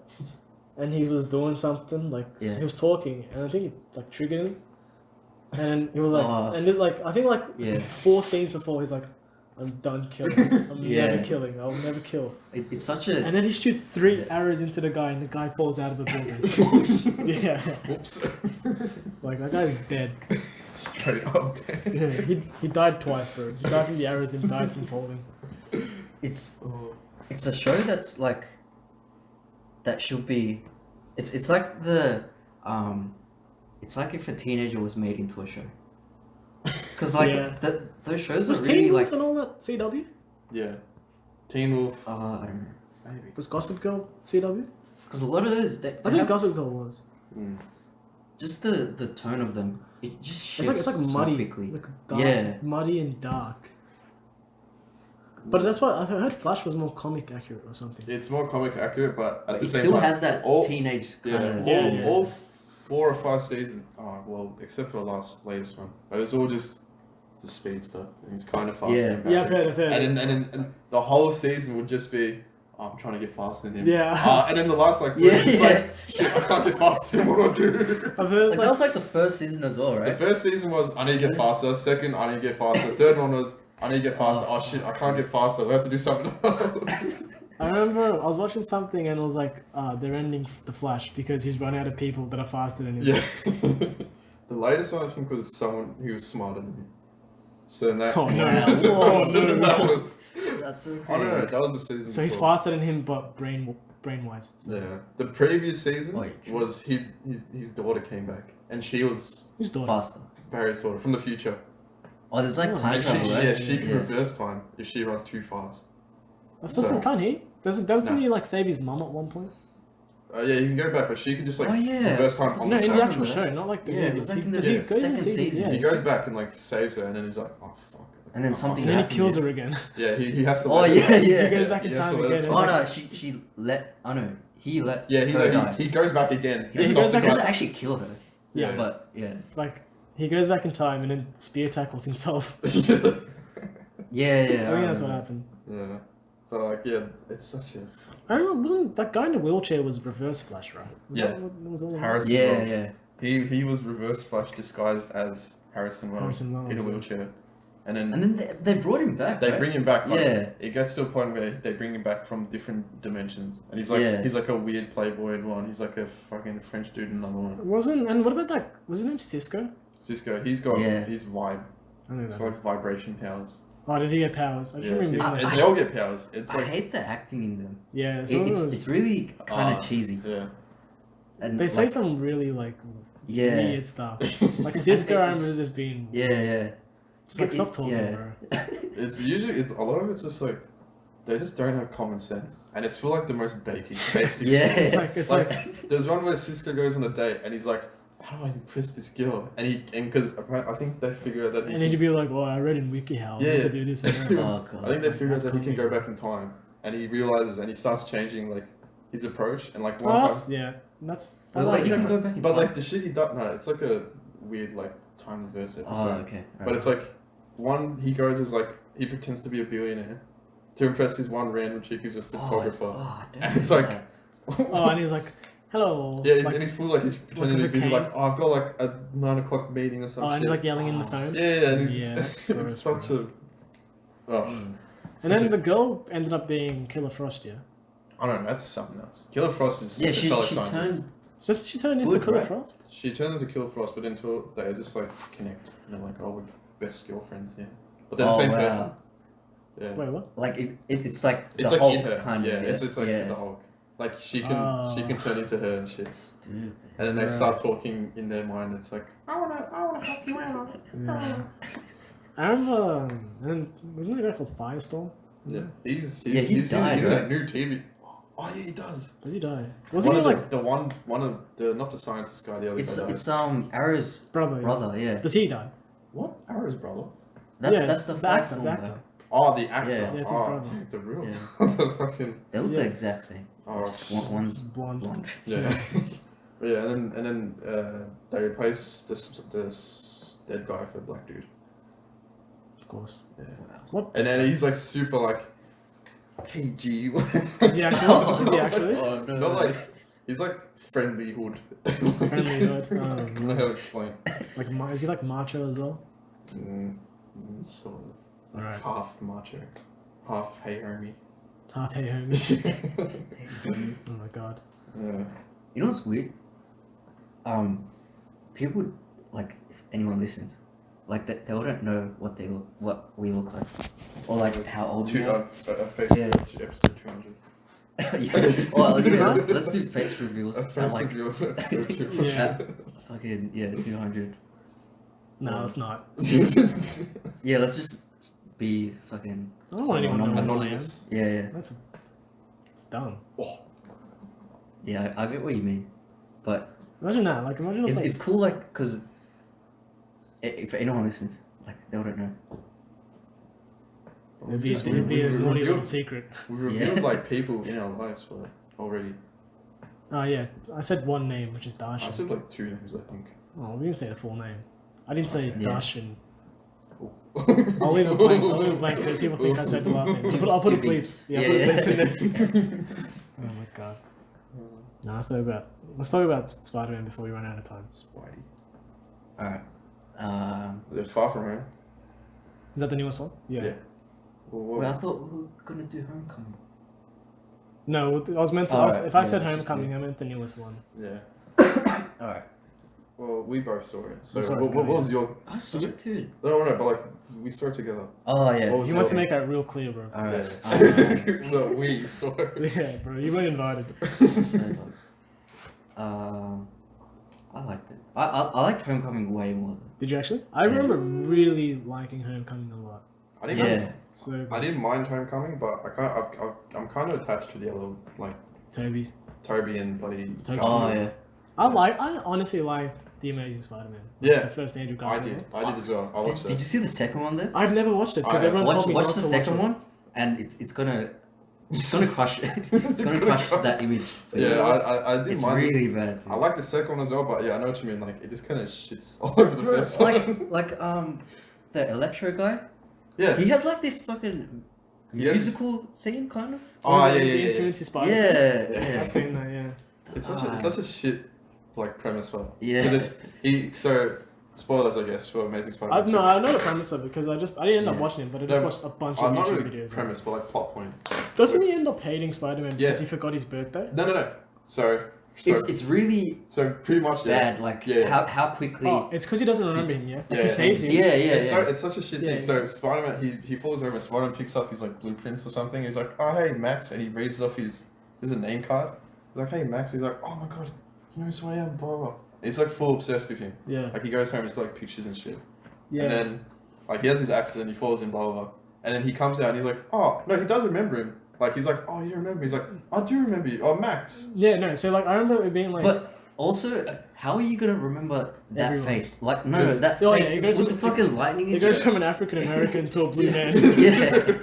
and he was doing something, like, Yeah. he was talking, and I think it, like, triggered him. And then he was like, Oh. and it's like, I think, like, Yeah. 4 scenes before, he's like, I'm done killing. I'm Yeah. never killing. I'll never kill. It's such a. And then he shoots 3 Yeah. arrows into the guy, and the guy falls out of the building. Yeah. Oops. Like, that guy's dead. Straight up. Yeah, he died twice, bro. He died from the arrows, then died from falling. It's Oh. it's a show that's like. That should be. It's like the It's like if a teenager was made into a show. Because like Yeah. those shows Was are Teen really Wolf like. and all that CW? Yeah. Teen Wolf. I don't know. Maybe. Was Gossip Girl CW? Because a lot of those, they I think have Gossip Girl was. Mm. just the tone of them. It just shifts It's like so muddy, quickly. like dark, Yeah. muddy and dark. But that's why I heard Flash was more comic accurate or something. It's more comic accurate, but at the It same still time, has that all- teenage yeah, kind of. all, Yeah. all 4 or 5 seasons. Oh well, except for the latest one. It was all just the speedster. And he's kind of faster. Yeah. than Yeah, I've Barry. heard, I've heard. And the whole season would just be, oh, I'm trying to get faster than him. Yeah. And then the last like, Yeah, it's yeah. like, shit, I can't get faster than what I do. I've heard Like that was like the first season as well, The right? first season was I need to get faster. Second, I need to get faster. Third one was I need to get faster. Oh shit, I can't get faster. We have to do something else. I remember I was watching something and it was like, they're ending the Flash because he's run out of people that are faster than him. Yeah. The latest one I think was someone who was smarter than me. So then that. Oh, no. so Oh, then no. that was. That's so Oh no, that was the season. So he's before. faster than him, but brain-wise. So. Yeah. The previous season Oh, yeah, true. was his daughter came back, and she was Who's daughter? faster. Barry's daughter from the future. Oh, there's like Oh, time And she, travel, right? yeah, she can Yeah. reverse time if she runs too fast. Can't he? Doesn't No. he like save his mum at one point? Yeah, you can go back, but she can just like Oh, yeah. reverse time on No, the in spot. the actual remember show, not like the Yeah, it movies. was like He, in the he goes in second seasons, season. yeah. He goes back and like saves her, and then he's like, oh fuck. And then Oh, something And then he happened, kills yeah. her again. Yeah, he has to. Oh, let yeah, her- yeah. He goes back in He has time to let her again. talk. Oh no, she let. Oh no, he let. Yeah, her die. he goes back again. Yeah, he stops goes the back He guy. doesn't actually kill her. Yeah. But yeah. Like, he goes back in time and then spear tackles himself. Yeah, yeah. I think that's what remember. happened. Yeah, but like, yeah, it's such a I remember, wasn't that guy in the wheelchair was Reverse Flash, right? Was Yeah. that what was all about? Harrison Yeah, Wells. yeah. He was Reverse Flash disguised as Harrison Wells, Harrison Wells, in a yeah. wheelchair, and then And then they brought him back. they right? bring him back. Like, Yeah. it gets to a point where they bring him back from different dimensions, and he's like Yeah. he's like a weird playboy in one. He's like a fucking French dude in another one. And what about that? Was his name Cisco? Cisco, he's got Yeah. his vibe. I don't know He's that. got his vibration powers. Oh, does he get powers? I just Yeah, remember he's- him like, they all get powers. It's I like hate the acting in them. yeah, some of It's them- it's really kind of cheesy. yeah. And they say like, some really like yeah, weird stuff. Like Cisco, I remember It's- just being yeah, yeah. just like stop talking, yeah. bro. It's usually a lot of it's just like they just don't have common sense, and it's for like the most basic. Yeah. shit. It's like There's one where Cisco goes on a date and he's like, "How do I impress this girl?" And because I think they figure out that he and then you'd be like, oh, I read in WikiHow Yeah. to do this and that. Oh god. I think they figure out That's that he can cool. go back in time, and he realizes and he starts changing like his approach and like Oh, one time. that's yeah. That's I But like like, you that. can go back in But time. like the shit he does, no, it's like a weird like time reverse episode. Oh, okay. But it's like he goes as like he pretends to be a billionaire to impress his one random chick who's a photographer, and it's like, Oh, and he's like, hello. yeah, like, and he's full like he's pretending to like be a busy, cane. like I've got like a 9 o'clock meeting or something. oh, and he's like yelling in the phone. yeah, and he's Yeah, it's gross, such a. Oh. And then the girl ended up being Killer Frost, yeah. I don't know, that's something else. Killer Frost is Yeah, a she fellow she scientist. turned. So she turned into Good, Killer right? Frost? She turned into Killer Frost, but until they just like connect, and they're like, oh, we're best girlfriends, yeah. But they're the Oh, same wow. person. Yeah. Wait, what? Like it's like It's the like Hulk in her. kind yeah, of. it's like yeah. the Hulk. Like she can turn into her and shit. Stupid. And then they Right. start talking in their mind. It's like I wanna help you out. Yeah. I remember, and wasn't there a guy called Firestorm? Yeah, he's died, in a right? new TV. Oh yeah, he does. Does he die? One Wasn't he of like the one of the not the scientist guy, the other It's guy. died. it's Arrow's brother? yeah. brother. Yeah. Does he die? What? Arrow's brother. That's the actor. Firestorm The guy. actor. Oh, the actor. Yeah. Yeah, it's his oh, brother. dude, the real. Yeah. the fucking. They look Yeah. the exact same. Oh, Just one's Blonde. blonde. yeah. Yeah, and then they replace this dead guy for a black dude. Of course. Yeah. What? And then he's like super like, hey G. Is he actually? Is he actually? Oh no. Not like he's like friendly hood. Friendly hood. I don't know how to explain. Like, is he like macho as well? Sort of. Alright. Half macho, half hey homie. Half hey homie. Oh my god. Yeah. You know what's weird? People like if anyone listens, like they wouldn't know what we look like, or like how old we are. Facebook Yeah. to episode 200. Yeah. Well, yeah, let's do face reveals. A at, face like, review of episode 200. Yeah. fucking 200. No, it's not. Yeah, let's just be fucking. I don't want anyone to know what I am. Anonymous. Yeah. That's it's dumb. Oh, Yeah, I get what you mean, but Imagine that. Like, imagine if it's cool, like, cause if anyone listens, like they wouldn't know. it'd be, We- it'd be a we naughty little revealed- secret. We revealed Yeah. like people in our lives for already. Oh yeah, I said one name, which is I Darshan. said like 2 names, I think. Oh, we didn't say the full name. I didn't say Yeah. Darshan. I'll leave it blank. I'll leave it blank so people think I said the last name. I'll put a Give bleep. beeps. Yeah, Yeah, put a yeah. bleep in there. Oh my god. No, let's talk about Spider-Man before we run out of time. Spidey. All right. They're Far From Home. Is that the newest one? Yeah. Yeah. Well, Well, I thought we were gonna do Homecoming. No, I was meant to. Alright, if I yeah, said it's just Homecoming, I meant the newest one. yeah. All right. Well, we both saw it. So We saw it what together, was your? I saw it too. No, but like we saw it together. Oh yeah. What was He wants to your- make that real clear, bro. All right. Yeah. No, we saw it. Yeah, bro, you weren't invited. So, I liked it. I liked Homecoming way more. Did you actually? I remember really liking Homecoming a lot. I Though. didn't. Yeah. So I didn't mind Homecoming, but I'm kind of attached to the other like Toby. Toby and bloody. Toby. Oh Gus. yeah. I honestly liked The Amazing Spider-Man. Yeah. The first Andrew I Garfield. did. I did as well. I watched Did that. you see the second one there? I've never watched it because I- everyone Watch told me watch not the to second watch it. one, and it's gonna crush it. It's gonna crush that image. For you. Yeah, I didn't It's mind. really bad. Too. I like the second one as well, but yeah, I know what you mean. Like it just kind of shits all over the Bro, first one. like the Electro guy. Yeah. He has like this fucking He has- musical scene kind of. Oh yeah, The yeah, yeah. Infinity Spider. Yeah. I've seen that. Yeah. It's such a shit like premise, but Yeah. 'cause so spoilers, I guess, for Amazing Spider-Man. I know the premise of it because I didn't end up Yeah. watching it, but I just No, watched a bunch of Not YouTube really videos. premise, but like plot point. Doesn't he end up hating Spider-Man because Yeah. he forgot his birthday? No. So It's really so pretty much yeah. bad. Like Yeah. how quickly. Oh, it's because he doesn't remember him. Yeah. Like Yeah. he saves him. Yeah. It's such a shit Yeah, thing. So Spider-Man, he falls over. Spider-Man picks up his like blueprints or something. He's like, "Oh hey Max," and he reads off there's a name card. He's like, "Hey Max." He's like, "Oh my god, he knows who I am." Blah blah. He's like full obsessed with him. Yeah. Like he goes home, he's got like pictures and shit. Yeah. And then like he has his accident, he falls in, blah blah blah. And then he comes out and he's like, "Oh no, he does remember him." Like he's like, "Oh, you remember?" He's like, "I do remember you." Oh, Max. Yeah. No. So like I remember it being like. But also, how are you gonna remember that Everyone. face? Like no, Because- that Oh, yeah, face it goes with the from- fucking lightning. It and goes shit. from an African American to a blue man. Yeah.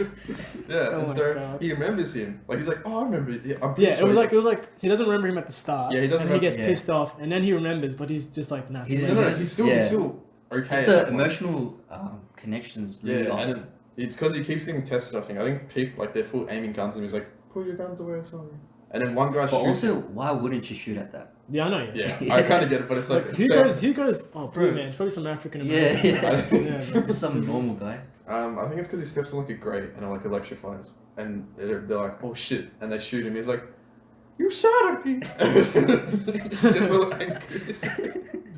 Yeah, Oh and my so God. he remembers him. Like he's like, "Oh, I remember." Yeah, I'm pretty Yeah, sure it he's was like he doesn't remember him at the start. Yeah, he doesn't And he remember- gets yeah. pissed off, and then he remembers, but he's just like, nah. He's too No, late. no, just- he's still, yeah. he's still okay. Just at the that point. emotional connections. Really Yeah, off. and it's because he keeps getting tested. I think people like they're full aiming guns, and he's like, "Put your guns away or something." And then one guy But shoots. also, why wouldn't you shoot at that? Yeah, I know. Yeah, I kind of get it, but it's like, Who goes? Oh, blue man. It's probably some African American. Yeah. bro. Just some normal guy. I think it's because he steps on like a grate and it like electrifies, and they're like, "Oh shit!" and they shoot him. He's like, "You shot at me!" He gets all angry.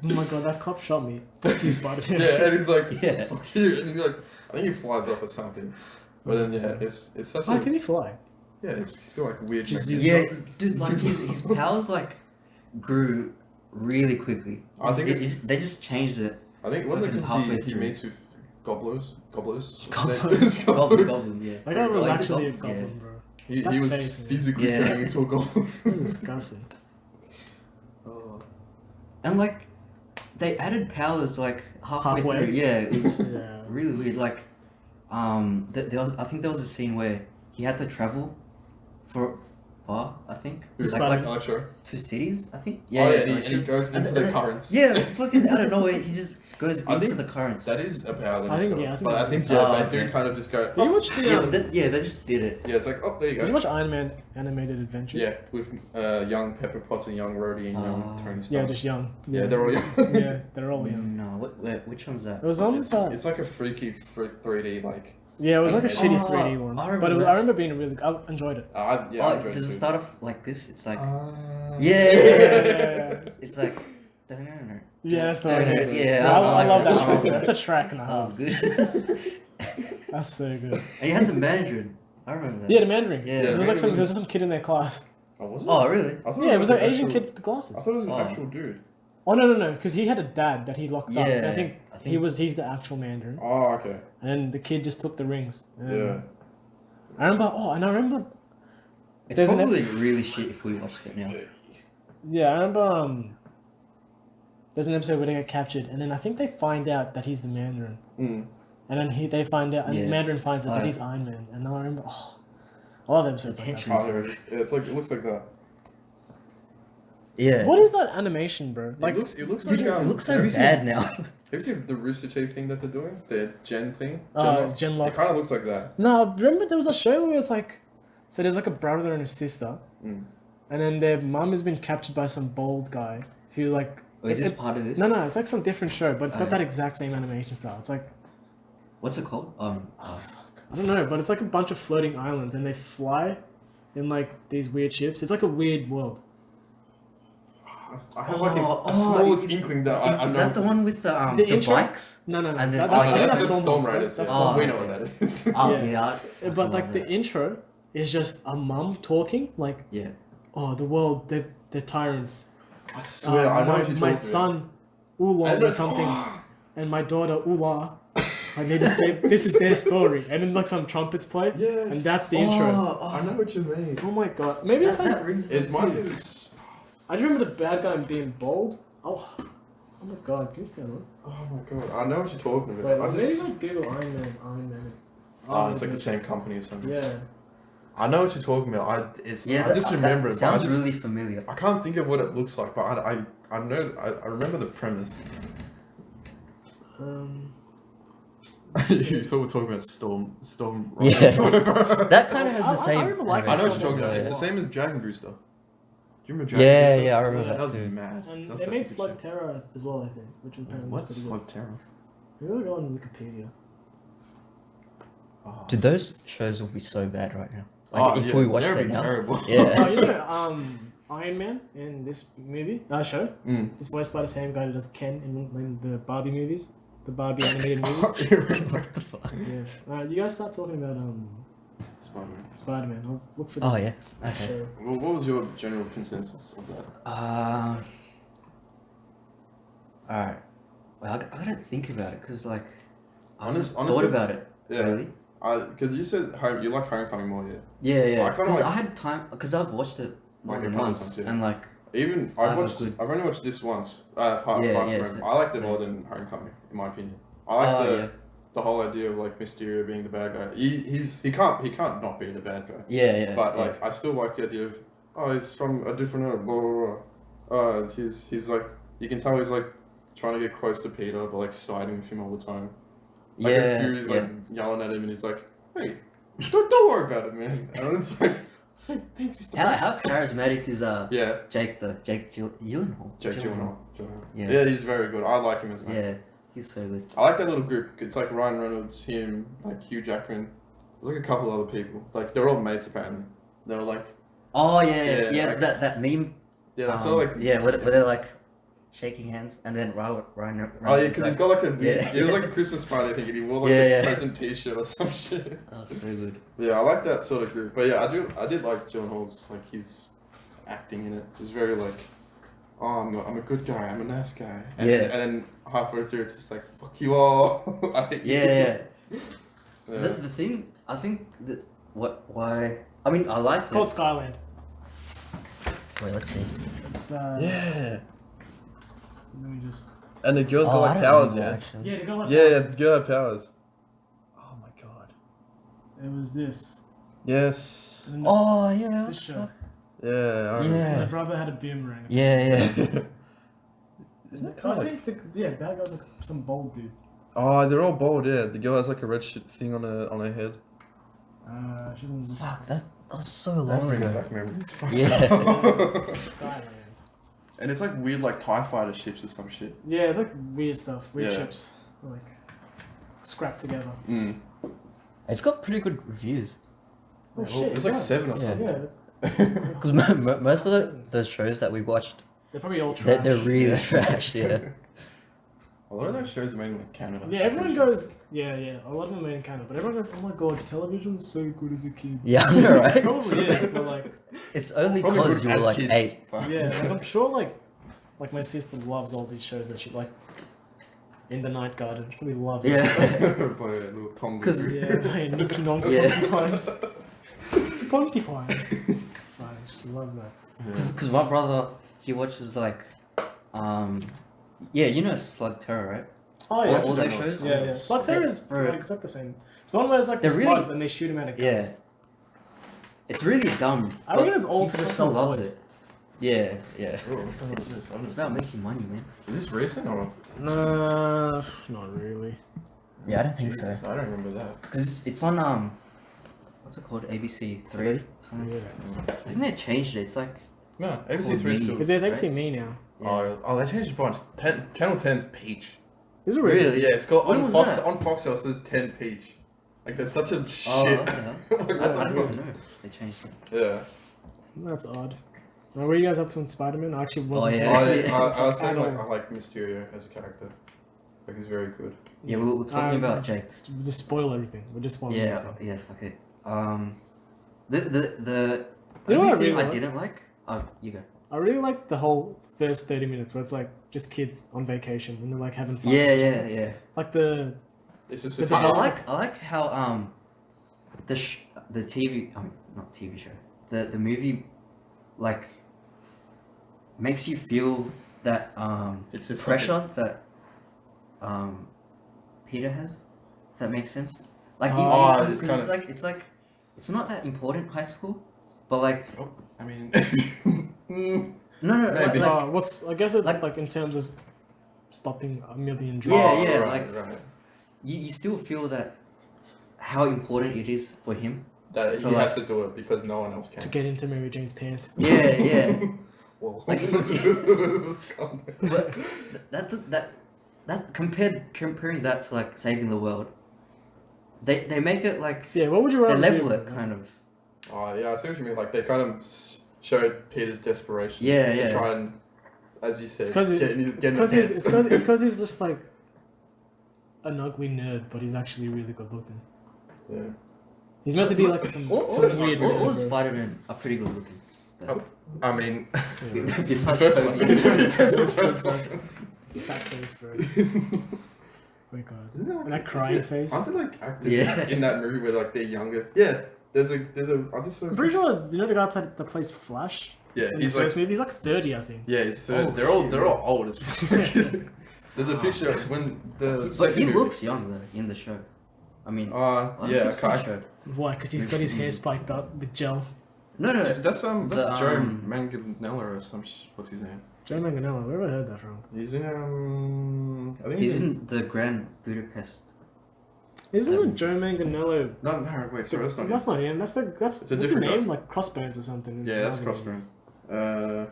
Oh my god, that cop shot me. Fuck you, Spider-Man. Yeah, and he's like, Yeah. "Fuck you!" and he's like, I think he flies off or something. But then yeah, it's such How a can he fly? yeah. He's got like weird. Just mechanism. Yeah, dude, like his powers like grew really quickly. I think they just changed it. I think it wasn't fucking because halfway he through. meets with gobblers. Gobblers. Goblin, yeah. That guy was Oh, is it actually a goblin? goblin, bro. He That was face, man. physically Yeah. turning into a goblin. That was disgusting. Oh. And like, they added powers like halfway Halfway? through. Yeah, it was Yeah. really weird. Like, I think there was a scene where he had to travel for far. I think Who's Spider- Electro? 2 cities. I think. Yeah, oh, yeah, like and he goes and into then- the currents. Yeah, fucking out of nowhere, he just goes I into think the currents. That is a power that I he's think- got. yeah, I think but I that's- think they do okay. kind of just go. Did you Oh, watch the? Yeah, they just did it. yeah, it's like oh, there you Did you go. watch Iron Man animated adventures? Yeah, with young Pepper Potts and young Rhodey and young Ah. Tony Stark. Yeah, just young. yeah, they're all young. Yeah, they're all young. No, which one's that? It was on. It's like a freaky 3D like. Yeah, it was like a Oh, shitty 3D one. I But remember I remember being really. I enjoyed it. I enjoyed Does it too. start off like this? It's like Yeah. Yeah. it's like. Yeah, that's the Yeah, one. Yeah, I love that Oh, track. That's a track and a That was half. good. That's so good. And you had the Mandarin. I remember that. Yeah, the Mandarin. Yeah. There was like Mandarin there was some kid in their class. Oh, was it? Oh, really? I thought Yeah, it was like an Asian actual- kid with the glasses. I thought it was an Oh. actual dude. Oh no, because he had a dad that he locked up. And I Yeah, think I think- he's the actual Mandarin. Oh, okay. And then the kid just took the rings. And Yeah. I remember. It's There's an probably really shit if we watched it now. Yeah, I remember. There's an episode where they get captured, and then I think they find out that he's the Mandarin, Mm. and then they find out, and Yeah. Mandarin finds out Oh, that yeah. he's Iron Man, and I remember. Oh, I love episodes like that. Attention. Yeah, it's like it looks like that. Yeah. What is that animation, bro? Like, it looks Dude, like it looks so have you seen- bad now. Have you seen the Rooster Teeth thing that they're doing? The Gen thing? Genlock. It kind of looks like that. No, remember there was a show where it's like, so there's like a brother and a sister, Mm. and then their mum has been captured by some bald guy who like. Wait, is this it- part of this? No, it's like some different show, but it's got Oh. that exact same animation style. It's like What's it called? I don't know, but it's like a bunch of floating islands, and they fly in like these weird ships. It's like a weird world. I have like Oh, a smallest is- inkling that Is I know. that the one with the The the intro? bikes? No. And then- That- Oh, that's, no, I think that's that's the Storm Storm Riders. Riders. That's Oh, Storm We know Riders. what that is. Oh Yeah. yeah. I But fucking like love the that. intro is just a mum talking, like, Yeah. oh, the world, they're tyrants. I swear, I know what you're my talking son, Oolong about. or something, and my daughter Ula. I need to say this is their story, and then like some trumpets play, Yes. and that's the intro. I know what you mean. Oh my god, maybe if That I rings a It bell might too. be. I just remember the bad guy being bold. Oh my god, can you see that one? Oh my god, I know what you're talking about. Wait, I maybe just. like Google Iron Man. Oh, it's like the same company or something. Yeah. I know what you're talking about. Yeah, I just remember that it. But I sounds just, really familiar. I can't think of what it looks like, but I know I remember the premise. You thought we were talking about Storm Yeah. Riders or whatever. That kind of has the I same. remember liking I know what animation. you're talking about. Yeah. It's the same as Dragon Booster. Do you remember Dragon Yeah, Booster? yeah, I remember Yeah, That was that too. mad. And That was they such made a good Slug shit. Terror as well, I think, which was apparently What's pretty good. Slug Terror? Maybe we'll go on Wikipedia. Oh. Dude, those shows will be so bad right now. Like Oh, if yeah, we watch they'd them be now. terrible. Yeah. Oh, you know, Iron Man in this movie, show, Mm. is voiced by the same guy that does Ken in the Barbie movies, the Barbie animated movies. What the fuck? Yeah. You guys start talking about Spider-Man. Spider-Man. I'll look for this Oh yeah. Okay. show. Well, what was your general consensus of that? Alright. Well, I gotta think about it because like I haven't Honestly- thought about it. Yeah. Really. Because you said you like Homecoming more, yeah. Yeah, yeah. I kinda Because like- I had time because I've watched it more Like a than couple once, times, yeah. and like Even Far I've From watched. Good. I've only watched this once. Far Yeah, From yeah, Home. same- I liked it same. more than Homecoming, in my opinion. I like oh, yeah. the whole idea of like Mysterio being the bad guy. He can't not be the bad guy. Yeah, yeah. But yeah. like I still like the idea of he's from a different blah blah blah. He's like you can tell he's like trying to get close to Peter, but like siding with him all the time. Like Yeah, Fury's yeah. like yelling at him, and he's like, "Hey, don't worry about it, man." And it's like, "Thanks, Mr. How charismatic is Yeah, Jake though? Jake Gyllenhaal. Jake Gyllenhaal. Gyllenhaal. Yeah. Yeah, he's very good. I like him as well. Yeah, he's so good. I like that little group. It's like Ryan Reynolds, him, like Hugh Jackman. There's like a couple other people. Like they're all mates apparently. They're like, Oh yeah, Yeah, like- that meme. yeah, that's sort of like. yeah, where they're like shaking hands, and then Ryan Reynolds. Oh yeah, because he's got like a Yeah. it was like a Christmas party, I think, and he wore like Yeah, a yeah. present T-shirt or some shit. Oh, so good. Yeah, I like that sort of group. But yeah, I did like Gyllenhaal's like his acting in it. It's very like, oh, I'm a good guy, I'm a nice guy. And, Yeah. And then halfway through, it's just like, fuck you all. I hate you. Yeah. Yeah. The thing I think that why I mean I liked It's it. called Skyland. Wait, let's see. It's Yeah. let me just. And the girl's Oh, I don't remember, Yeah, actually. to go like Yeah, the girl had powers. Oh my god. It was this. Yes. And Oh yeah. this show. Yeah. I Yeah. My brother had a boomerang. Yeah, yeah. remember. Isn't it kind I of like... think bad guy's like some bald dude. Oh, they're all bald, yeah. The girl has like a red thing on her head. She doesn't. Fuck, that was so That long brings ago. back memories. Yeah. Skyland. And it's like weird like TIE fighter ships or some shit. Yeah, it's like weird stuff. Weird Yeah. chips. Like scrapped together. Mm. It's got pretty good reviews. Oh Well, shit. it was like yeah. 7 or Yeah. something. Yeah, Because most of the shows that we watched, they're probably all trash. they're really Yeah. trash. Yeah. A lot of those shows are made in like Canada. Yeah, everyone goes. Yeah. A lot of them are made in Canada, but everyone goes, "Oh my god, television's so good as a kid." Yeah, I know, right? Probably is, but like, It's only Probably because good you were as like kids. 8. yeah, like I'm sure like my sister loves all these shows that she like. In the Night Garden, she probably loves it. Yeah. By little Tom. 'Cause- Yeah, by Nicky Nonks Yeah. Pontypines. Pontypines. Right, she loves that. Because my brother, he watches like, yeah, you know Slug Terror, right? Oh yeah. yeah, All those shows? yeah. Slug Terror is Bro. like, it's like the same. It's the one where it's like the They're really- slugs and they shoot him out of Yeah. guns. It's really dumb. I but reckon it's all he to just fucking sell loves toys. it. Yeah, yeah. Oh, It's about making money, man. Is this recent or? Nah, not really. Yeah, I don't think Jesus, so. I don't remember that. Because it's on, what's it called? ABC 3? Something. Yeah. I think they changed it. It's like, No, ABC Or 3 me. still. Because there's actually me now. Oh, they changed a bunch. Channel 10's Peach. Is it really? Really? Yeah, it's got When on was Fox. that? On Foxtel it says 10 Peach. Like that's such a oh, shit. okay. I Like, don't what the even fuck? know. They changed it. Yeah. That's odd. Now, what were you guys up to in Spider-Man? I actually wasn't. yeah. I was saying At like all. I like Mysterio as a character. Like he's very good. Yeah, we were talking about Jake. We'll just spoil everything. We'll just spoil Yeah, everything. yeah, fuck it. The You know what I only thing really I liked? didn't like. Oh, you go. I really liked the whole first 30 minutes where it's like just kids on vacation and they're like having fun. Yeah, yeah, yeah. Like the It's just The a I like how the TV not TV show the movie like makes you feel that It's just pressure that Peter has. If that makes sense. Like Oh, because it's it's, kinda- like it's not that important high school, but like Oh, I mean. no like, Maybe. what's I guess it's like- like in terms of stopping a million Yeah, drugs. yeah, right, like- right. you still feel that how important it is for him. That So, he like- has to do it because no one else can. To get into Mary Jane's pants. Yeah, yeah. Whoa. Like, But that comparing that to like saving the world, they make it like Yeah, what would you they rather level do? it kind of. Oh yeah, I see what you mean. Like they kind of showed Peter's desperation. Yeah, to yeah. try and, as you said, It's because get in his it's because he's just like an ugly nerd, but he's actually really good looking. Yeah. He's meant to be like some All weird nerd, all bro. Spider-Man are pretty good looking. Oh, I mean, Yeah. Besides the first Tobey. one. Besides the first one. Fat face, bro. Oh my god. Isn't there, And that crying face. Aren't there like actors Yeah. in that movie where like they're younger? Yeah. There's a I just saw. I'm pretty sure you know the guy that plays Flash Yeah, in the he's like first movie. He's like 30, I think. yeah, he's third. Oh, they're all old as fuck. There's a picture of when the But second he movie- looks young though in the show. I mean, yeah, it's not okay. show. Why? Because he's got his hair spiked up with gel. No, That's The, Joe um, Manganiello or some what's his name? Joe Manganiello. Where have I heard that from? He's in I think He's in the Grand Budapest. Isn't it Joe Manganiello? No, wait, sorry, that's not That's him. not him. That's It's a what's his different name? guy. Like Crossbones or something. in Yeah, that's Marvel Crossbones. movies.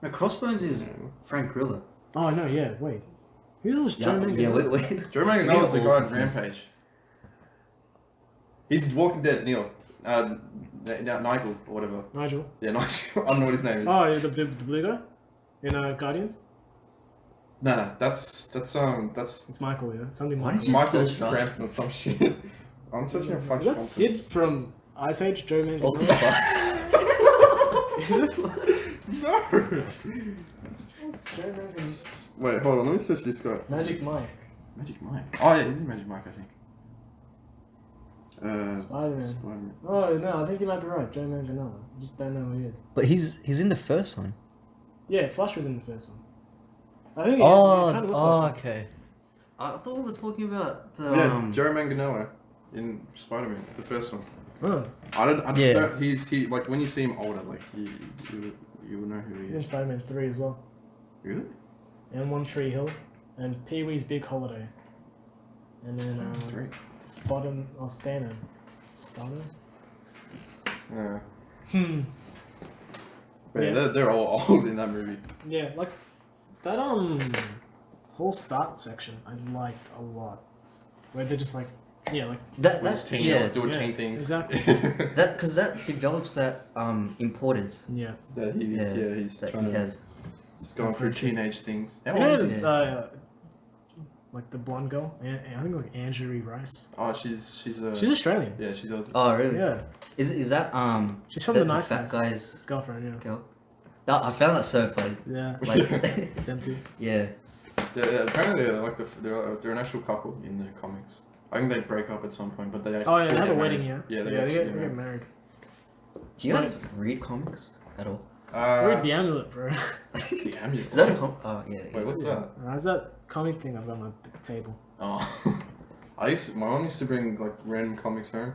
No, Crossbones is Frank Grillo. Oh no, yeah. Wait, who was Joe Manganiello? Yeah, wait. Joe Manganiello's the all guy in confused. Rampage. He's Walking Dead, Neil. Nigel, or whatever. Nigel. Yeah, Nigel. I don't know what his name is. Oh, yeah, the blue guy in Guardians. No, that's It's Michael. Yeah, something Why Michael. did you Michael search it up? Crampton or some shit. I'm searching a Is that Sid from Ice Age? Joe What the Manganiello. fuck? Wait, hold on. Let me search this guy. Magic Mike. Magic Mike. Oh yeah, he's in Magic Mike, I think. Spider-Man. Spider-Man. Oh no, I think you might be right. Joe Manganiello. I just don't know who he is. But he's in the first one. Yeah, Flash was in the first one. I think. Oh, it kind of looks like him. okay. I thought we were talking about the Yeah, Joe Manganiello in Spider-Man, the first one. Oh, I just Yeah. don't. He like when you see him older, like you will know who he he's in is. Spider-Man 3 as well. Really? And One Tree Hill, and Pee Wee's Big Holiday, and then Great. Bottom or Stannon. Stannon? Yeah. But Yeah. yeah, they're all old in that movie. Yeah, like that whole start section I liked a lot, where they're just like, yeah, like that When his that's teen yeah doing yeah, teen things. exactly. that because that develops that importance Yeah. that he's that trying he to. has. He's going through teenage things. How You old is he? know, like the blonde girl, I think like Anjali Rice. Oh, she's She's Australian. yeah, she's Aussie. Oh really? Yeah, Is that she's from the Nice fat Guys. guy's Girlfriend, yeah. girl? Oh, I found that so funny. Yeah, Like them two. yeah. Apparently they're like they're an actual couple in the comics. I think they break up at some point, but they. Oh yeah, they get have a married. wedding, yeah. Yeah, they they actually get, they get married. Do you guys read comics at all? Read the amulet, bro. The amulet. Is that a oh yeah. Wait, what's that? How's that comic thing I've got on my table? Oh, my mom used to bring like random comics home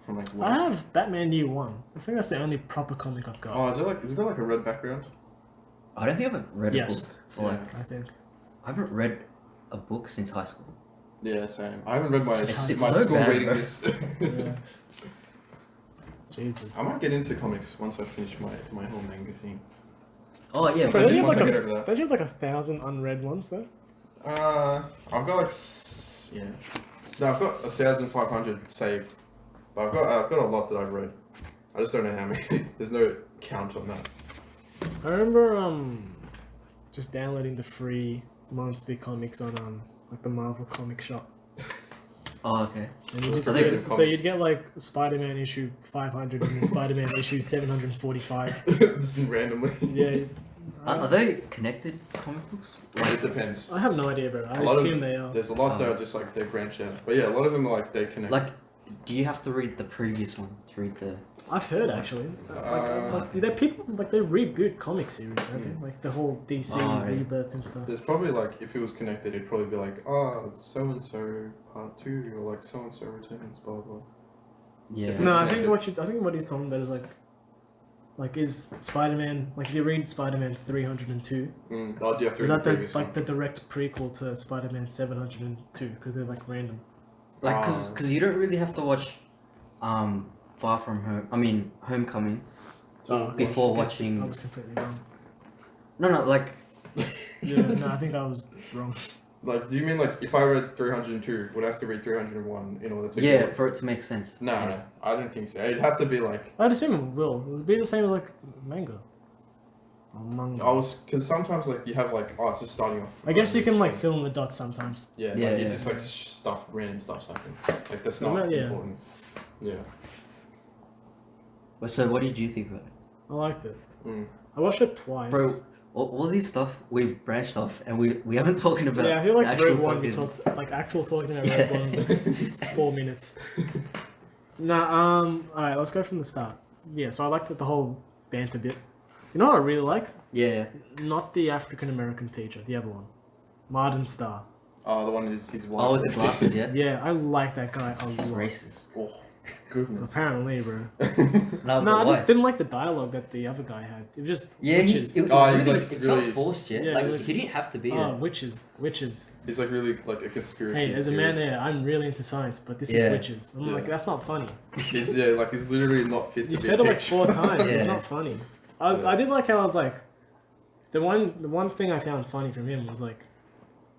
from like. I have Batman Year One. I think that's the only proper comic I've got. Oh, is it got like a red background? I don't think I've read a Yes. book for Yeah. like I think. I haven't read a book since high school. Yeah, same. I haven't read my It's my so school bad, reading bro. list. Yeah. Jesus. I might get into comics once I finish my whole manga thing. Oh yeah, Bro, Once don't you have I like get over that. don't you have like 1,000 unread ones though? I've got like yeah. No, I've got 1,500 saved, but I've got a lot that I've read. I just don't know how many. There's no count on that. I remember just downloading the free monthly comics on like the Marvel comic shop. Oh okay. And you just So they- get, so you'd get like Spider-Man issue 500 and then Spider-Man issue 745. Just randomly. Yeah. Are they connected comic books? It depends. I have no idea, bro. I A lot of- assume they are. There's a lot that are just like they branch out, but yeah, a lot of them are like they connect. Like, do you have to read the previous one to read the? I've heard actually. Like they're people like they reboot comic series, don't they? Like the whole DC Oh, yeah. rebirth and stuff. There's probably like if it was connected, it'd probably be like, oh, so and so part 2, or like so and so returns, blah blah. Yeah. If No, I it's think connected. what he's talking about is like is Spider-Man like if you read Spider-Man 302, Oh, do you have to is read the that the previous like one? the direct prequel to Spider-Man 702 because they're like random. Like, Ah. cause you don't really have to watch, Far From Home. I mean, Homecoming. Oh, Before I watching. was completely wrong. No, like. Yeah, no, I think I was wrong. Like, do you mean like if I read 302, would I have to read 301 in order to? Yeah, get it? for it to make sense. No, no, I don't think so. It'd have to be like I'd assume it will. It'll be the same as like manga. Or manga. because sometimes like you have like it's just starting off. I guess you can like thing. fill in the dots sometimes. Yeah, Yeah, like yeah. it's just like stuff, random stuff, something like that's Well, not yeah. important. Yeah. Well, so what did you think about it? I liked it. Mm. I watched it twice. Bro, all these stuff we've branched off and we haven't talking about. Yeah, I feel like the actual Rogue One we fucking- talked like actual talking about Rogue One was like 4 minutes. Nah, alright, let's go from the start. Yeah, so I liked the whole banter bit. You know what I really like? Yeah. Not the African American teacher, the other one. Martin Starr. Oh, the one is his wife. Oh, with the glasses, yeah. Yeah, I like that guy a He's lot. racist. Oh. Goodness. Apparently, bro. No, No, I but why? just didn't like the dialogue that the other guy had. It was just Yeah, witches. it Oh, he's really, like it really- felt forced, yeah. Yeah, Like like- he didn't have to be Oh, there. witches. He's like really like a conspiracy. Hey, as a man theorist. there, I'm really into science, but this Yeah. is witches. I'm Yeah. like, that's not funny. He's like he's literally not fit to You've be said a it like picture. 4 times. It's Yeah. not funny. I did like how I was like, the one thing I found funny from him was like,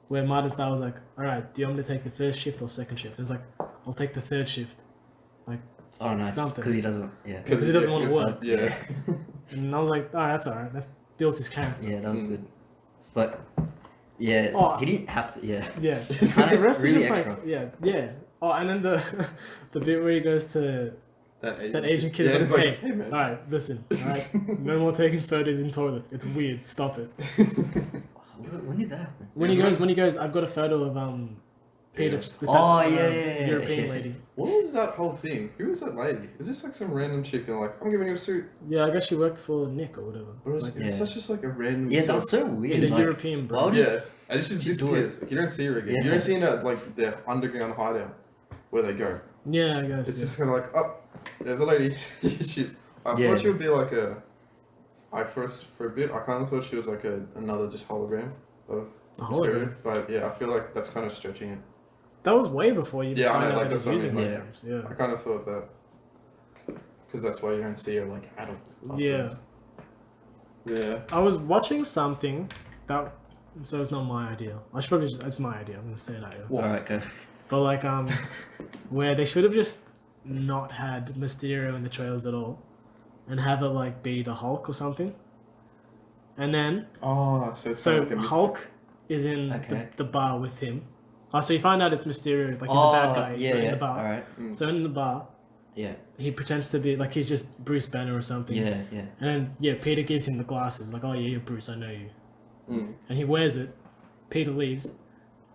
where Martin Starr was like, all right, do you want me to take the first shift or second shift? And it's like, I'll take the third shift. Oh, nice. Something. Because he doesn't. Yeah. Because he doesn't want to work. Yeah. And I was like, all right, that's all right. That's built his character. Yeah, that was good. But yeah, Oh. he didn't have to. Yeah. Yeah. Kinda The rest really is just extra. like, yeah. Oh, and then the bit where he goes to that Asian kid yeah, is it's like, hey, man. all right, listen, all right, no more taking photos in toilets. It's weird. Stop it. When did that happen? When he goes, I've got a photo of Peter Yeah. with Oh, that yeah. European lady. What was that whole thing? Who was that lady? Is this like some random chick and like I'm giving you a suit? Yeah, I guess she worked for Nick or whatever. But it's, Like, it's Yeah. such just like a random. Yeah, that sort was so weird. in a like, European why brand. would Yeah, and it's just She'd do it. disappears. You don't see her again. Yeah. You don't see her at like their underground hideout where they go. Yeah, I guess. It's yeah. just kind of like, oh, there's a lady. I Yeah. thought she would be like a. For a bit, I kind of thought she was like another just hologram of A hologram? Mysterio. But yeah, I feel like that's kind of stretching it. That was way before you Yeah, I found know, out like, that that's he was what I using mean, holograms. I kind of thought that. Because that's why you don't see her like adult. Yeah. afterwards. Yeah. I was watching something that, so it's not my idea. I should probably it's my idea. I'm gonna say that. Yeah. All right, go. But like where they should have just not had Mysterio in the trailers at all, and have it like be the Hulk or something. And then Oh, so it's so kind of like a Hulk is in Okay. the bar with him. Oh, so you find out it's Mysterio, like he's Oh, a bad guy yeah, in yeah. the bar. All right. So in the bar, Yeah, he pretends to be like he's just Bruce Banner or something. yeah, yeah. And then Peter gives him the glasses, like, oh yeah, you're Bruce, I know you. Mm. And he wears it. Peter leaves,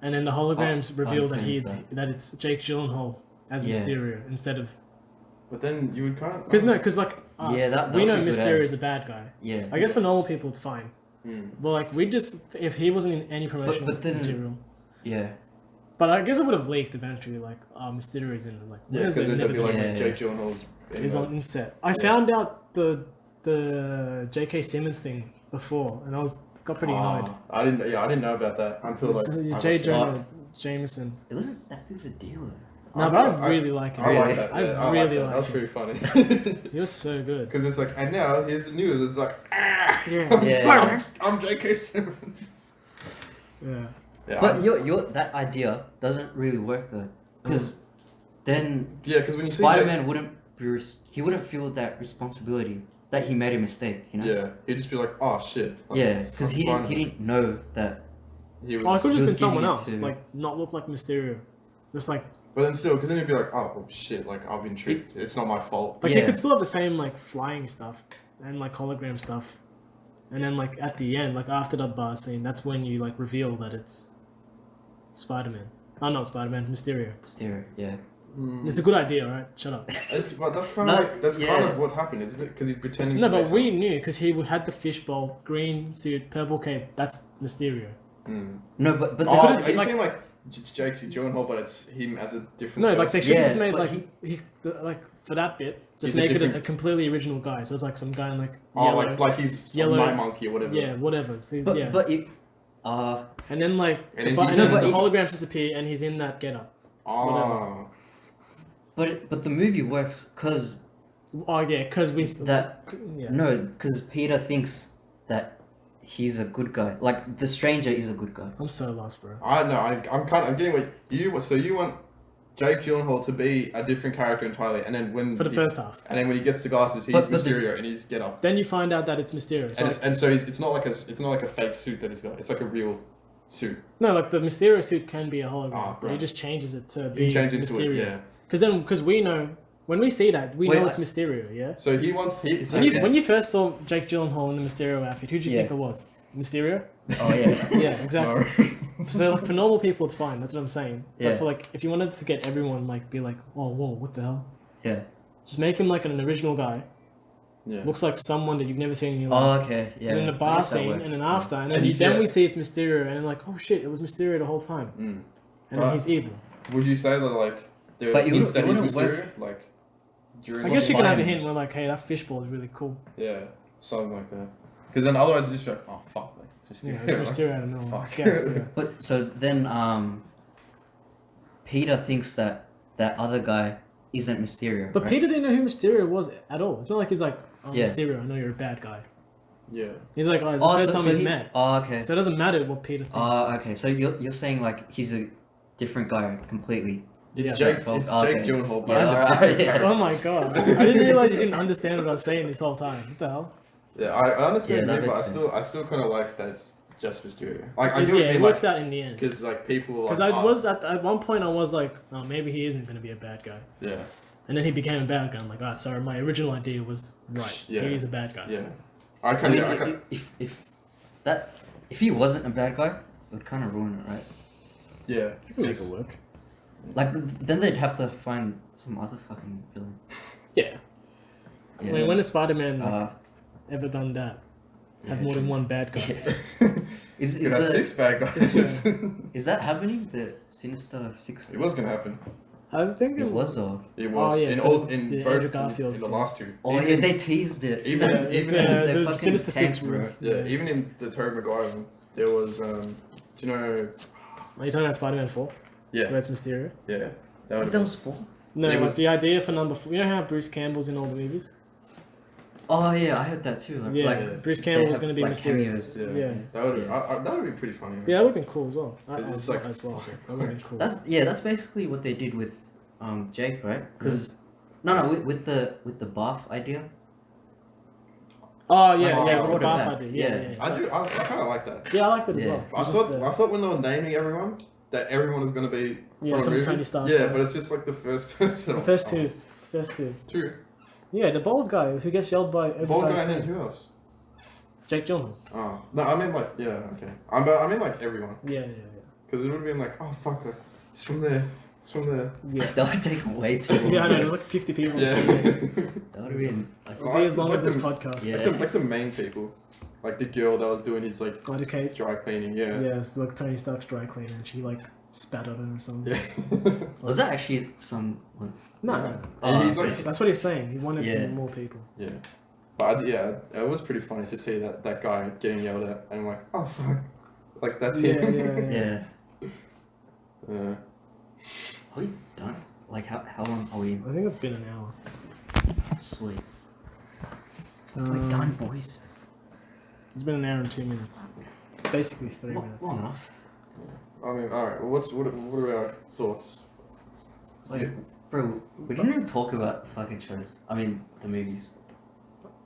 and then the holograms Oh, reveal that turns back. it's Jake Gyllenhaal as Yeah. Mysterio instead of But then you would kind of. because like us, Yeah, that we would know be good Mysterio as- is a bad guy. Yeah. I guess for normal people it's fine, Mm. but like we just if he wasn't in any promotional but then- material. Yeah. But I guess it would have leaked eventually, like, Mysterio is in it. Like, Yeah, when is because it it'd be like Yeah, Jake Gyllenhaal's. is on set. I found out the J.K. Simmons thing before, and I got pretty annoyed. I didn't know about that until like. I J. watched it. Jonah Jameson. It wasn't that big of a deal though. No, but I really like him. I like Really? that. I Yeah, really that. That was like pretty funny. He was so good. Because it's like, and now here's the news. It's like, Yeah. Yeah. I'm J.K. Simmons. Yeah. Yeah, But your that idea doesn't really work though, because then yeah, because when you Spider-Man wouldn't he wouldn't feel that responsibility that he made a mistake, you know? yeah, he'd just be like, oh shit. Like, Yeah, because he fuck, didn't know that. He was, Oh, it could have He just was been someone giving it else. to- Like, not look like Mysterio. Just like but then still, because then he'd be like, oh shit, like I've been tricked. It's not my fault. he Yeah. could still have the same like flying stuff and like hologram stuff, and then like at the end, like after the bar scene, that's when you like reveal that it's Spider-Man. Oh, not Spider-Man, Mysterio. Stereo, yeah. It's a good idea, right? Shut up. But that's kind of No, like that's kind yeah. of what happened, isn't it? Because he's pretending. No, to be but we knew because he had the fishbowl, green suit, purple cape. That's Mysterio. something. No, but Oh, the, could've- are you like- saying like Jake Gyllenhaal, but it's him as a different? No, like they person? should have Yeah, just made but like he like for that bit, just He's a make it a different- completely original guy. So it's like some guy in like Oh, yellow, like he's yellow- my monkey or whatever. yeah, whatever. So, but yeah, but it, and then like And then but, he and then turns the in- holograms disappear and he's in that getup. Oh. but the movie works because Oh yeah, because with that yeah. no, because Peter thinks that he's a good guy. Like the stranger is a good guy. I'm so lost, bro. I know. I'm getting what you. So you want Jake Gyllenhaal to be a different character entirely, and then when For the first half, and then when he gets the glasses, he's But the- Mysterio, and he's get up. then you find out that it's Mysterio. So And so it's not like a fake suit that he's got. It's like a real suit. no, like the Mysterio suit can be a hologram, Oh, but he right. just changes it to He be changes into Mysterio. it. Yeah. Because we know when we see that we Wait, know it's Mysterio. Yeah. So he wants so When you first saw Jake Gyllenhaal in the Mysterio outfit, who did you Yeah. think it was? Mysterio? Oh yeah. Yeah, exactly. So like for normal people, it's fine. That's what I'm saying. Yeah. But for like, if you wanted to get everyone like be like, oh whoa, what the hell? Yeah. Just make him like an original guy. yeah. Looks like someone that you've never seen in your life. Oh okay. Yeah. And then the I bar guess that scene, works. and then after, and then, And you then see we it. see it's Mysterio, and then like, oh shit, it was Mysterio the whole time, Mm. and then Right. he's evil. Would you say that like the But it hints that he's wouldn't Mysterio? Like during. I guess you can have a Spider-Man. hint where like, hey, that fishbowl is really cool. Yeah, something like that. Because then otherwise you just be like, oh fuck, like it's Yeah, Mysterio. it's Mysterio. I don't know. Fuck. I guess, yeah. But so then Peter thinks that that other guy isn't Mysterio. But right? Peter didn't know who Mysterio was at all. It's not like he's like, oh, Yeah. Mysterio, I know you're a bad guy. Yeah. He's like, oh, it's the first time we've met. Oh, okay. So it doesn't matter what Peter thinks. Okay. So you're saying like he's a different guy completely. It's Yes. Jake. Oh, It's okay. Jake Gyllenhaal, but Yeah, it's just alright, different yeah. character. Oh my god. I didn't realize you didn't understand what I was saying this whole time. What the hell? Yeah, I honestly Yeah, that agree, but makes sense. I still kind of like that it's just Mysterio. Like I do Yeah, it works like out in the end. because like people Because like, I was at one point I was like, oh, maybe he isn't going to be a bad guy. yeah, And then he became a bad guy. I'm like, alright, sorry, my original idea was right. Yeah. He is a bad guy. yeah. I I kind mean, of if he wasn't a bad guy, it would kind of ruin it, right? yeah. You can make it 'cause- work. Like then they'd have to find some other fucking villain. Yeah. Yeah. I mean, when has Spider-Man like, Uh, ever done that? Have Yeah. more than one bad guy. is You could have 6 bad guys. is that happening? The Sinister Six. It was gonna happen. I think It was or It was yeah, in for all the in Andrew both Garfield in the thing. last two. oh even, yeah, they teased it. even Yeah, even they're the fucking Sinister tanks, Six bro. movie. yeah, even in the Tobey Maguire one, there was do you know Are you talking about Spider-Man 4? yeah Where it's Mysterio? yeah that would That was 4. No, It like was- the idea for number 4. You know how Bruce Campbell's in all the movies? Oh yeah, I heard that too. Like, Yeah, like Bruce they Campbell was have, going to be like, Mysterio. cameos. yeah, Yeah. that would be pretty funny. Yeah, that would have been cool as well. It's like- as well. That would have been cool. That's basically what they did with Jake, right? Because no, with the bath idea. Oh yeah, Like, yeah, they with brought the it bath back. idea. Yeah. Yeah, I do. I kind of like that. Yeah, I liked it as Yeah. well. I It's just thought when they were naming everyone that everyone is gonna be Yeah, from a some movie. Tony Stark Yeah, guy. but it's just like the first person. the first two. The first two. Two. Yeah, the bald guy who gets yelled by Bald guy everybody. and then who else? Jake Gyllenhaal. Oh no, I mean like yeah, okay. I mean like everyone, Yeah. because it would have been like oh fuck, it's from there, it's from there. Yeah. That would have taken way too long. Yeah, I know. There was like 50 people. Yeah. That would have been like. It'll be as long Like as this the- podcast. Yeah. Like the main people, like the girl that was doing his like Like the cake. dry cleaning. Yeah. Yeah, it's like Tony Stark's dry cleaner, and she like spat on him or something. Yeah. Was that actually someone? No, Yeah. no. And he's okay. like That's what he's saying. He wanted Yeah. more people. yeah. But yeah, it was pretty funny to see that guy getting yelled at, and I'm like, oh fuck, like that's Yeah, him. yeah. Yeah. Yeah. Are we done? Like how long are we? I think it's been an hour. Sweet. Um, We're done, boys. It's been an hour and 2 minutes. Basically 3 minutes. Long enough. I mean, all right. Well, what are our thoughts? Like, bro, we didn't even talk about fucking shows. I mean, the movies.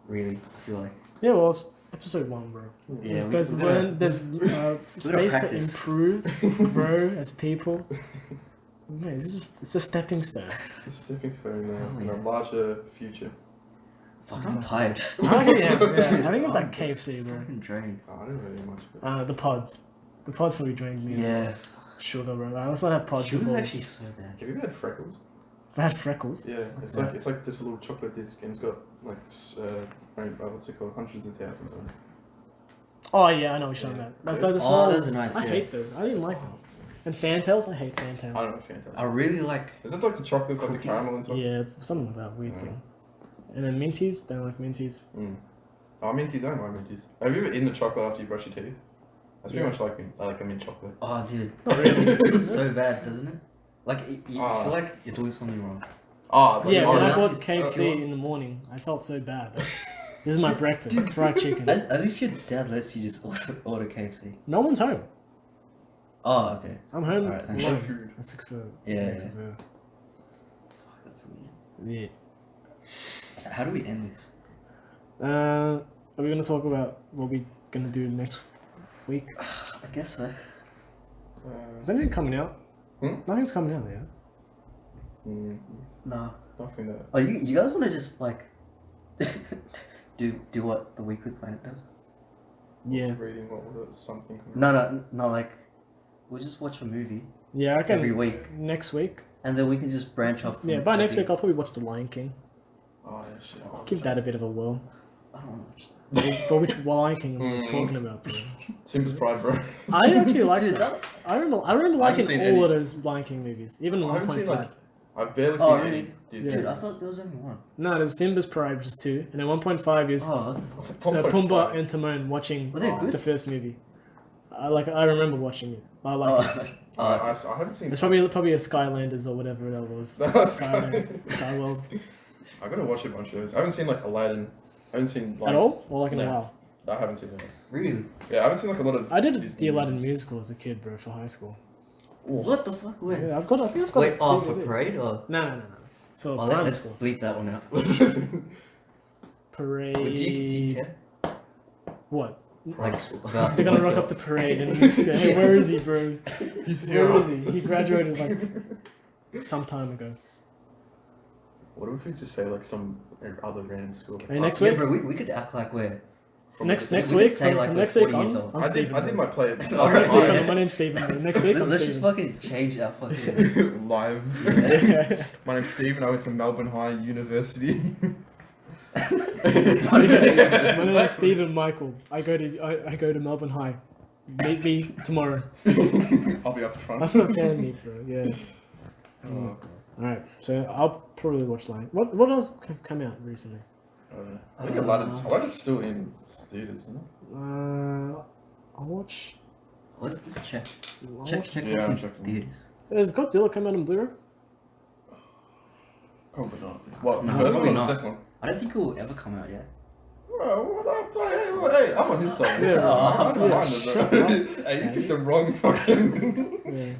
Really, I feel like. Yeah, well, it's episode 1, bro. Yeah, there's we gotta- there's gotta space to practice. improve, grow as people. Man, it's a stepping stone. It's a stepping stone now Oh, in a yeah. larger future. Fuck, I'm tired. I think, yeah, I think it's like KFC, bro. Fucking drained. Oh, I didn't really much. But The pods. The pods probably drained me. as well. Yeah. Sugar, bro. Let's not have pods She was before. actually so bad. have you had freckles? If I had freckles. Yeah, What's it's like this little chocolate disc, and it's got like what's it called, hundreds of thousands on it. Oh yeah, I know what you're talking about. Like, the Oh, small, those are nice. I Yeah. hate those. I didn't like them. And Fantails, I hate Fantails. I don't know, fantastic. I really like. Is it like the chocolate, like the Cookies? caramel and stuff? Yeah, it's something like that weird Yeah. thing. And then Minties, don't like Minties. Mm. Oh, minties, I don't like minties. Have you ever eaten the chocolate after you brush your teeth? That's pretty Yeah. much like mint. I like a mint chocolate. Oh, dude. Not really. It feels so bad, doesn't it? Like you Ah. feel like you're doing something wrong. Oh, Yeah, when I yeah. bought That's KFC what- in the morning, I felt so bad. Like, this is my breakfast, fried chicken. As if your dad lets you just order KFC. No one's home. Oh, okay. I'm home Alright, thanks. No alone. food. That's expensive. Yeah, Expensive, Fuck, that's weird. yeah. So how do we end this? Are we gonna talk about what we're gonna do next week? I guess so. Is anything coming out? Hmm? Nothing's coming out yet. No. Nothing that. Oh, you guys want to just like do what the Weekly Planet does? Yeah. Reading what was it? Something. No. Like we'll just watch a movie Yeah, I reckon every week, next week. and then we can just branch off. From Yeah, by next these. week I'll probably watch The Lion King. Oh yeah, shit. I'll Give watch that a bit of a whirl. I don't want to watch that. But which Lion King are we Mm. talking about? Bro? Simba's Pride, bro. I actually like Dude, that. I remember liking seen all any. of those Lion King movies, even I haven't seen 1.5. like. I I've barely seen Oh, any really? Disney. Dude, I movies. thought there was only one. No, there's Simba's Parade, which is 2, and then 1.5 is Oh, Pumbaa and Timon watching were they the good? first movie. I remember watching it. I like it. I haven't seen. It's probably a Skylanders or whatever that was. Skyworld. I gotta watch a bunch of those. I haven't seen like Aladdin. I haven't seen like At all? Or like in a No. while? I haven't seen it. Really? Yeah, I haven't seen like a lot of. I did Disney the Aladdin movies. musical as a kid, bro, for high school. What the fuck? When? Yeah, I think I've got Wait, a for DVD. parade or? No. For Oh, primary let's school. bleep that one out. Parade. But do you care? What? Like, about They're gonna what rock your- up the parade and say, hey, where is he, bro? He's Where is he? He graduated like some time ago. What if we just say like some other random school? Hey, next Yeah, week? bro, we could act like we're. Next we week, could say, from like, next we're week 40 years on, old. I'm I did Steven. my play. Next week, Yeah. my name's Steven. Bro. Next week, I'm Let's just Steven. fucking change our fucking. Lives. Yeah. My name's Stephen. I went to Melbourne High University. My name is Stephen Michael. I go to Melbourne High. Meet me tomorrow. I'll be up the front. That's what a fan need, bro. Yeah. Oh, Alright, so I'll probably watch Lion. What else come out recently? I think Aladdin's still in theaters, isn't it? I'll watch. Let's check. I'll Check watch- Yeah, I'm what's in checking. theaters. Has Godzilla come out in Blu-ray? Probably not. What, the No, first one probably or the not. second one? I don't think it will ever come out yet. Bro, hey, I'm on his side. Yeah, I don't yeah, mind it, shut bro. up. Hey, you picked the wrong fucking, Yeah.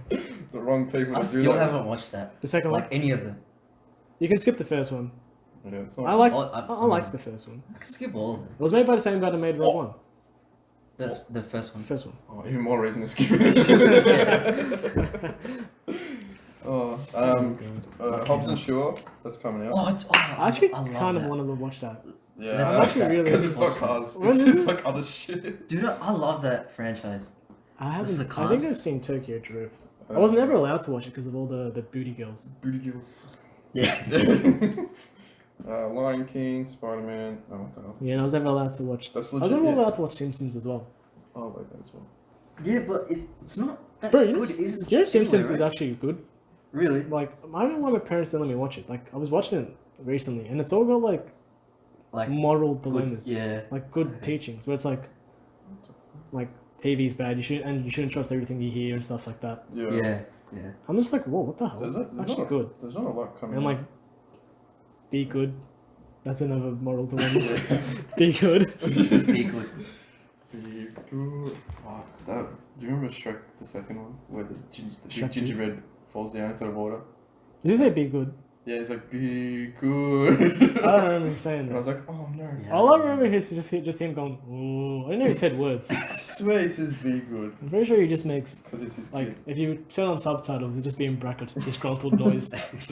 the wrong people I to do still that. haven't watched that. The second Like one? any of them. You can skip the first one. Yeah, it's I not. liked. Oh, I liked the first one. I can skip all of them. It was made by the same guy that made Rogue One. That's the first one. The first one. Oh, even more reason to skip it. Oh, Hobbs and Shaw, that's coming out. Oh, I actually love kind of that. wanted to watch that. Yeah, Let's I'm watch actually that. really because it's not Awesome. cars. When It's, is it's it? like other shit. Dude, I love that franchise. I This is haven't. a I think cars. I've seen Tokyo Drift. I was never allowed to watch it because of all the booty girls. Booty Gills. Yeah. Lion King, Spider-Man. Oh, what the hell? Yeah, and I was never allowed to watch. That's I was legit. never Yeah. allowed to watch Simpsons as well. Oh, wait, that as well. Yeah, but it's not that Bro, you know, good. Is you know Simpsons anyway, is right? actually good. Really? Like, I don't know why my parents didn't let me watch it. Like, I was watching it recently, and it's all about Like moral good, dilemmas, yeah. like good teachings, where it's like TV's bad. You shouldn't trust everything you hear and stuff like that. Yeah. Yeah. Yeah. I'm just like, whoa, what the hell? There's Actually not, good. There's not a lot coming And out. like, be good. That's another moral dilemma. Be good. Just be good. Be good. Oh, that, do you remember Shrek, the second one? Where the Shrek big 2? gingerbread falls down into the water? Did you say be good? Yeah, he's like, be good. I don't remember him saying And I that. was like, oh no. Yeah. All I remember is just him going, ooh. I didn't know he said words. I swear he says be good. I'm pretty sure he just makes, Because it's his like, kid. if you turn on subtitles, it just be in brackets, disgruntled noise. There's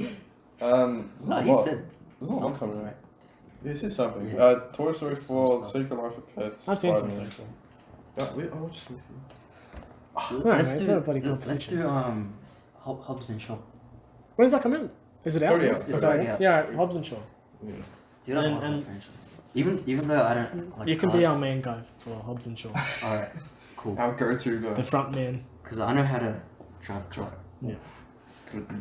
No, not a he lot. said There's not a lot something, coming out. right? Yeah, he said something. Yeah. Toy Story Said some 4, stuff. Secret Life of Pets. I've seen Toy Spider-Man. Story. I watched this. No, Let's mate, it's do not a bloody let's competition. do Hobbs and Shaw. When does that come out? Is it out? already out. It's It's already already out. out. Yeah, right, Hobbs and Shaw. Yeah. Dude, I And- love and- that franchise. Even though I don't like You can cars. be our main guy for Hobbs and Shaw. Alright, cool. Our go-to guy. The front man. Because I know how to drive a truck. Yeah.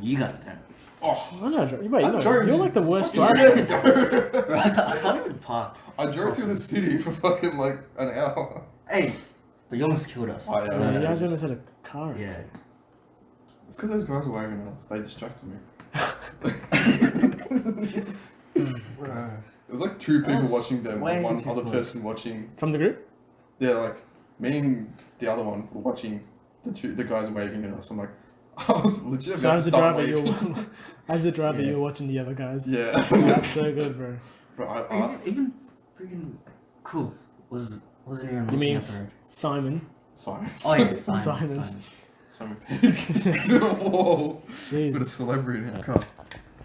You guys don't. Oh, I know, wait, I you know, drove- you're like the worst fucking driver. years ago. Bro, I can't even park. I drove through the city for fucking like an hour. Hey, but you almost killed us. Oh, yeah. So you So, guys almost had a car yeah. accident. It's because those guys were waving at us. They distracted me. It was like two people That's watching them, way and one too other close. person watching. From the group? Yeah, like me and the other one were watching the guys waving at us. I'm like, I was legit So about as to the start driver, waving. you Yeah. were watching the other guys. Yeah. That's so good, bro. Bro, Even freaking cool wasn't even You looking mean at the road. Simon? sorry. Oh yeah, Simon. Simon. Simon Pegg. Whoa. Bit of Jeez. celebrity now. Come.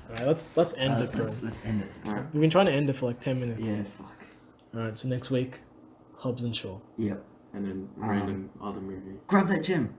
Alright, let's end it, bro. Let's end it, bro. We've been trying to end it for like 10 minutes. Yeah, fuck. Alright, so next week, Hobbs and Shaw. Yep. And then Um, random other movie. Grab that gym.